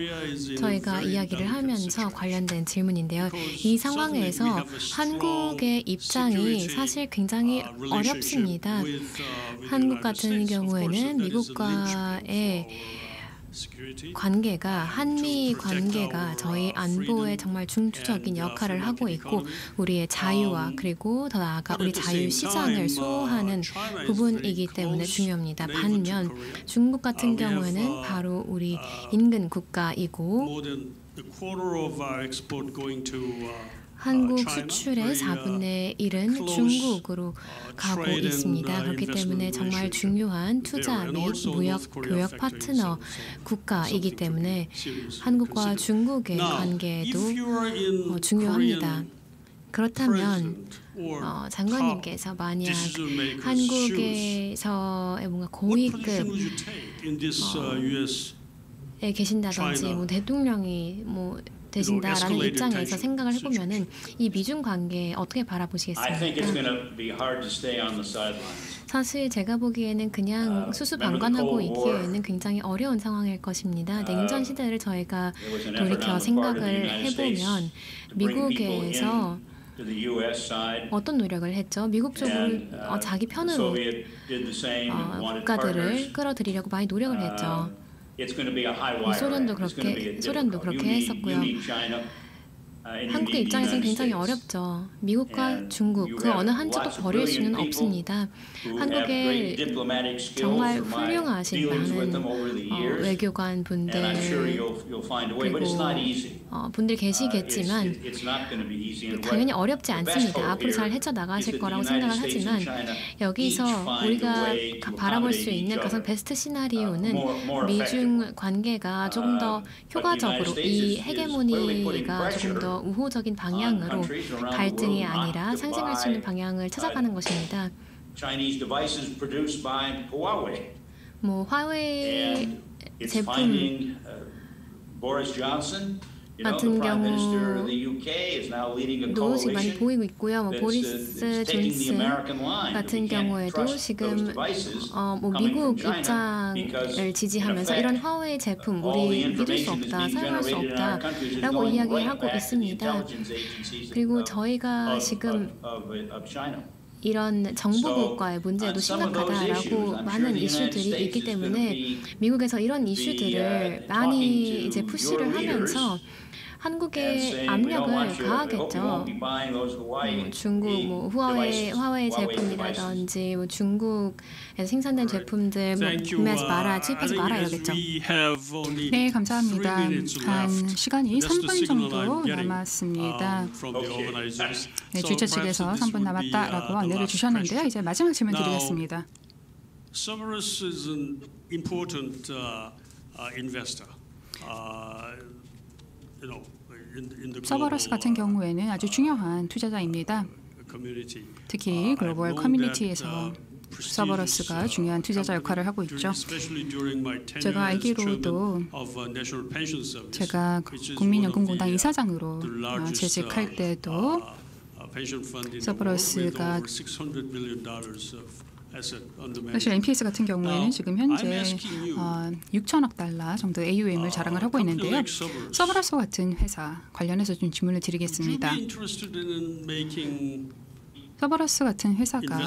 저희가 이야기를 하면서 관련된 질문인데요. 이 상황에서 한국의 입장이 사실 굉장히 어렵습니다. 한국 같은 경우에는 미국과의 관계가 한미 관계가 저희 안보에 정말 중추적인 역할을 하고 있고 우리의 자유와 그리고 더 나아가 우리 자유 시장을 수호하는 부분이기 때문에 중요합니다. 반면 중국 같은 경우에는 바로 우리 인근 국가이고 한국 수출의 4분의 1은 중국으로 가고 있습니다. 그렇기 때문에 정말 중요한 투자 및 무역 교역 파트너 국가이기 때문에 한국과 중국의 관계도 중요합니다. 그렇다면 장관님께서 만약 한국에서의 뭔가 고위급에 계신다든지 대통령이 되신다라는 입장에서 생각을 해보면은 이 미중 관계 어떻게 바라보시겠습니까? 사실 제가 보기에는 그냥 수수방관하고 있기에는 굉장히 어려운 상황일 것입니다. 냉전 시대를 저희가 돌이켜 생각을 해보면 미국에서 어떤 노력을 했죠? 미국 쪽으로 자기 편으로 국가들을 끌어들이려고 많이 노력을 했죠. 소련도 그렇게 했었고요. 한국의 입장에서는 굉장히 어렵죠. 미국과 중국 그 어느 한쪽도 버릴 수는 없습니다. 한국에 정말 훌륭하신 많은 외교관 분들 그리고 분들이 계시겠지만 당연히 어렵지 않습니다. 앞으로 잘 헤쳐나가실 거라고 생각을 하지만 여기서 우리가 바라볼 수 있는 가장 베스트 시나리오는 미중 관계가 조금 더 효과적으로 이 헤게모니가 조금 더 우호적인 방향으로 갈등이 아니라 상생할 수 있는 방향을 찾아가는 것입니다. 뭐 화웨이 제품 같은 경우도 지금 많이 보이고 있고요. 뭐 보리스 존슨 같은 경우에도 지금 뭐 미국 입장을 지지하면서 이런 화웨이 제품 우리 믿을 수 없다, 사용할 수 없다라고 이야기하고 있습니다. 그리고 저희가 지금 이런 정보국과의 문제도 심각하다라고 많은 이슈들이 있기 때문에 미국에서 이런 이슈들을 많이 이제 푸시를 하면서 한국에 압력을 가하겠죠. 중국 뭐 화웨이 제품이라든지 뭐 중국에서 생산된 제품들 뭐 구매하지 마라, 취입하지 마라 이러겠죠. 네, 감사합니다. 한 시간이 3분 정도 남았습니다. 네, 주최 측에서 3분 남았다라고 안내를 주셨는데요. 이제 마지막 질문 드리겠습니다. Cerberus is an important investor. 서버러스 같은 경우에는 아주 중요한 투자자입니다. 특히 글로벌 커뮤니티에서 서버러스가 중요한 투자자 역할을 하고 있죠. 제가 알기로도 제가 국민연금공단 이사장으로 재직할 때도 서버러스가 사실 NPS 같은 경우에는 지금 현재 6천억 달러 정도 AUM을 자랑을 하고 있는데요. 서버러스 같은 회사 관련해서 좀 질문을 드리겠습니다. 서버러스 같은 회사가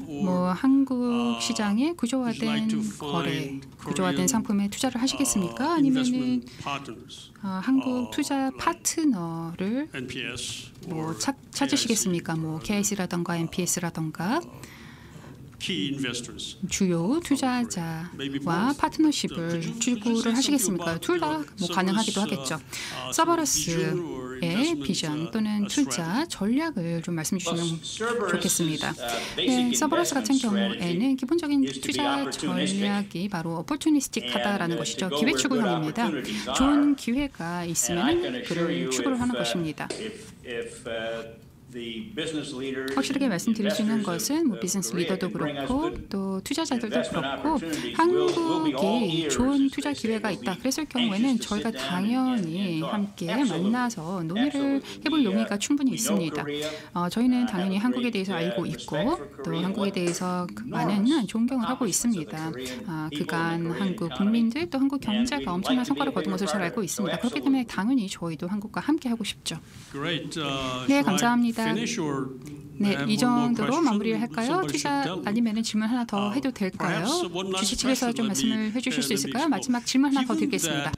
뭐 한국 시장에 구조화된 거래, 구조화된 상품에 투자를 하시겠습니까? 아니면은 한국 투자 파트너를 뭐 찾으시겠습니까? 뭐 KIC라던가 MPS라던가 주요 투자자와 파트너십을 추구를 하시겠습니까? 둘 다 뭐 가능하기도 하겠죠. 서버러스의 비전 또는 투자 전략을 좀 말씀해 주시면 좋겠습니다. 네, 서버러스 같은 경우에는 기본적인 투자 전략이 바로 어퍼튜니스틱하다라는 것이죠. 기회 추구형입니다. 좋은 기회가 있으면 그를 추구를 하는 것입니다. 확실하게 말씀드릴 수 있는 것은 뭐 비즈니스 리더도 그렇고 또 투자자들도 그렇고 한국이 좋은 투자 기회가 있다 그랬을 경우에는 저희가 당연히 함께 만나서 논의를 해볼 용의가 충분히 있습니다. 저희는 당연히 한국에 대해서 알고 있고 또 한국에 대해서 많은 존경을 하고 있습니다. 그간 한국 국민들 또 한국 경제가 엄청난 성과를 거둔 것을 잘 알고 있습니다. 그렇기 때문에 당연히 저희도 한국과 함께 하고 싶죠. 네, 감사합니다. 네, 이 정도로 마무리를 할까요? 투자 아니면 질문 하나 더 해도 될까요? 주식 측에서 좀 말씀을 해주실 수 있을까요? 마지막 질문 하나 더 드리겠습니다.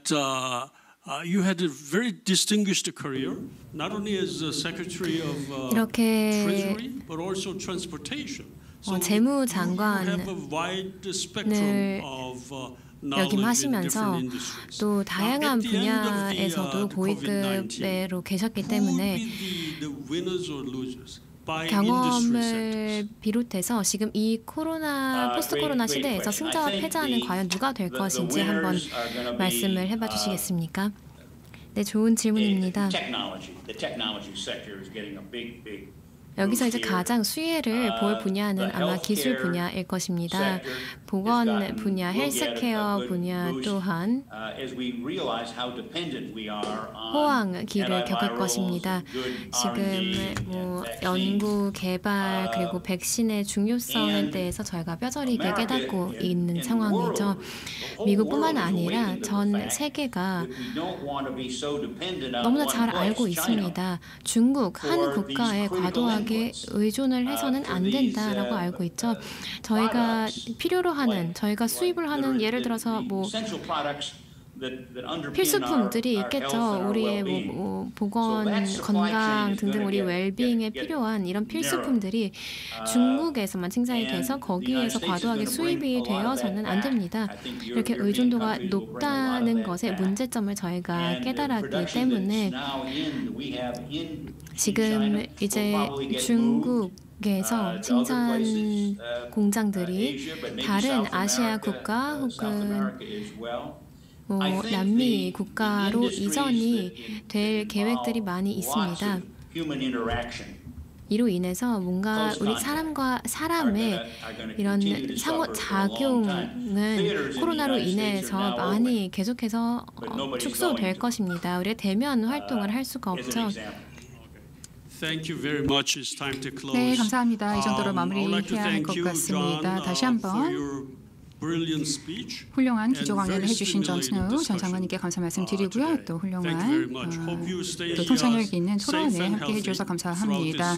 You had a very distinguished career, not only as Secretary of Treasury, but also Transportation. 재무장관을 역임하시면서 또 다양한 분야에서도 고위급으로 계셨기 때문에 경험을 비롯해서 지금 이 포스트 코로나 시대에서 승자와 패자는 과연 누가 될 것인지 한번 말씀을 해봐 주시겠습니까? 네, 좋은 질문입니다. 여기서 이제 가장 수혜를 볼 분야는 아마 기술 분야일 것입니다. 보건 분야, 헬스케어 분야 또한 호황기를 겪을 것입니다. 지금 뭐 연구 개발 그리고 백신의 중요성에 대해서 저희가 뼈저리게 깨닫고 있는 상황이죠. 미국뿐만 아니라 전 세계가 너무나 잘 알고 있습니다. 중국, 한 국가에 과도하게 의존을 해서는 안 된다라고 알고 있죠. 저희가 필요로 하는, 저희가 수입을 하는 예를 들어서 뭐 필수품들이 있겠죠. 우리의 보건, 건강 등등 우리 웰빙에 필요한 이런 필수품들이 중국에서만 생산이 돼서 거기에서 과도하게 수입이 되어서는 안 됩니다. 이렇게 의존도가 높다는 것의 문제점을 저희가 깨달았기 때문에 지금 이제 중국에서 생산 공장들이 다른 아시아 국가 혹은 남미 국가로 이전이 될 계획들이 많이 있습니다. 이로 인해서 뭔가 우리 사람과 사람의 이런 상호작용은 코로나로 인해서 많이 계속해서 축소될 것입니다. 우리가 대면 활동을 할 수가 없죠. 네, 감사합니다. 이 정도로 마무리해야 할 것 같습니다. 다시 한번 훌륭한 기조 강연을 해주신 존 스노우 전 장관님께 감사 말씀드리고요. 또 훌륭한 또 통찰력 있는 토론에 함께 해주셔서 감사합니다.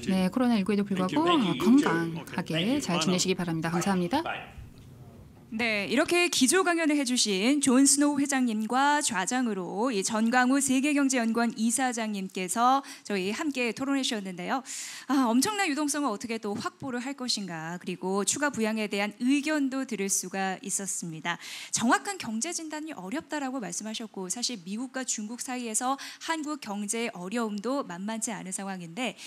네, 코로나19에도 불구하고 건강하게 잘 지내시기 바랍니다. 감사합니다. 네, 이렇게 기조 강연을 해주신 존 스노우 회장님과 좌장으로 이 전광우 세계경제연구원 이사장님께서 저희 함께 토론해 주셨는데요. 엄청난 유동성을 어떻게 또 확보를 할 것인가, 그리고 추가 부양에 대한 의견도 들을 수가 있었습니다. 정확한 경제 진단이 어렵다라고 말씀하셨고, 사실 미국과 중국 사이에서 한국 경제의 어려움도 만만치 않은 상황인데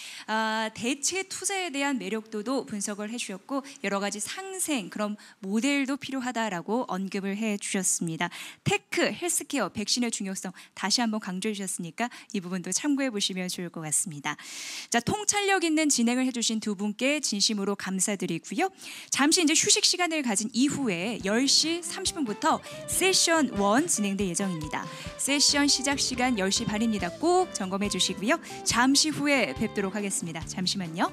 대체 투자에 대한 매력도도 분석을 해주셨고, 여러 가지 상생 그런 모델도 필요하다라고 언급을 해주셨습니다. 테크, 헬스케어, 백신의 중요성 다시 한번 강조해 주셨으니까 이 부분도 참고해 보시면 좋을 것 같습니다. 자, 통찰력 있는 진행을 해주신 두 분께 진심으로 감사드리고요. 잠시 이제 휴식 시간을 가진 이후에 10시 30분부터 세션 1 진행될 예정입니다. 세션 시작 시간 10시 반입니다. 꼭 점검해 주시고요. 잠시 후에 뵙도록 하겠습니다. 잠시만요.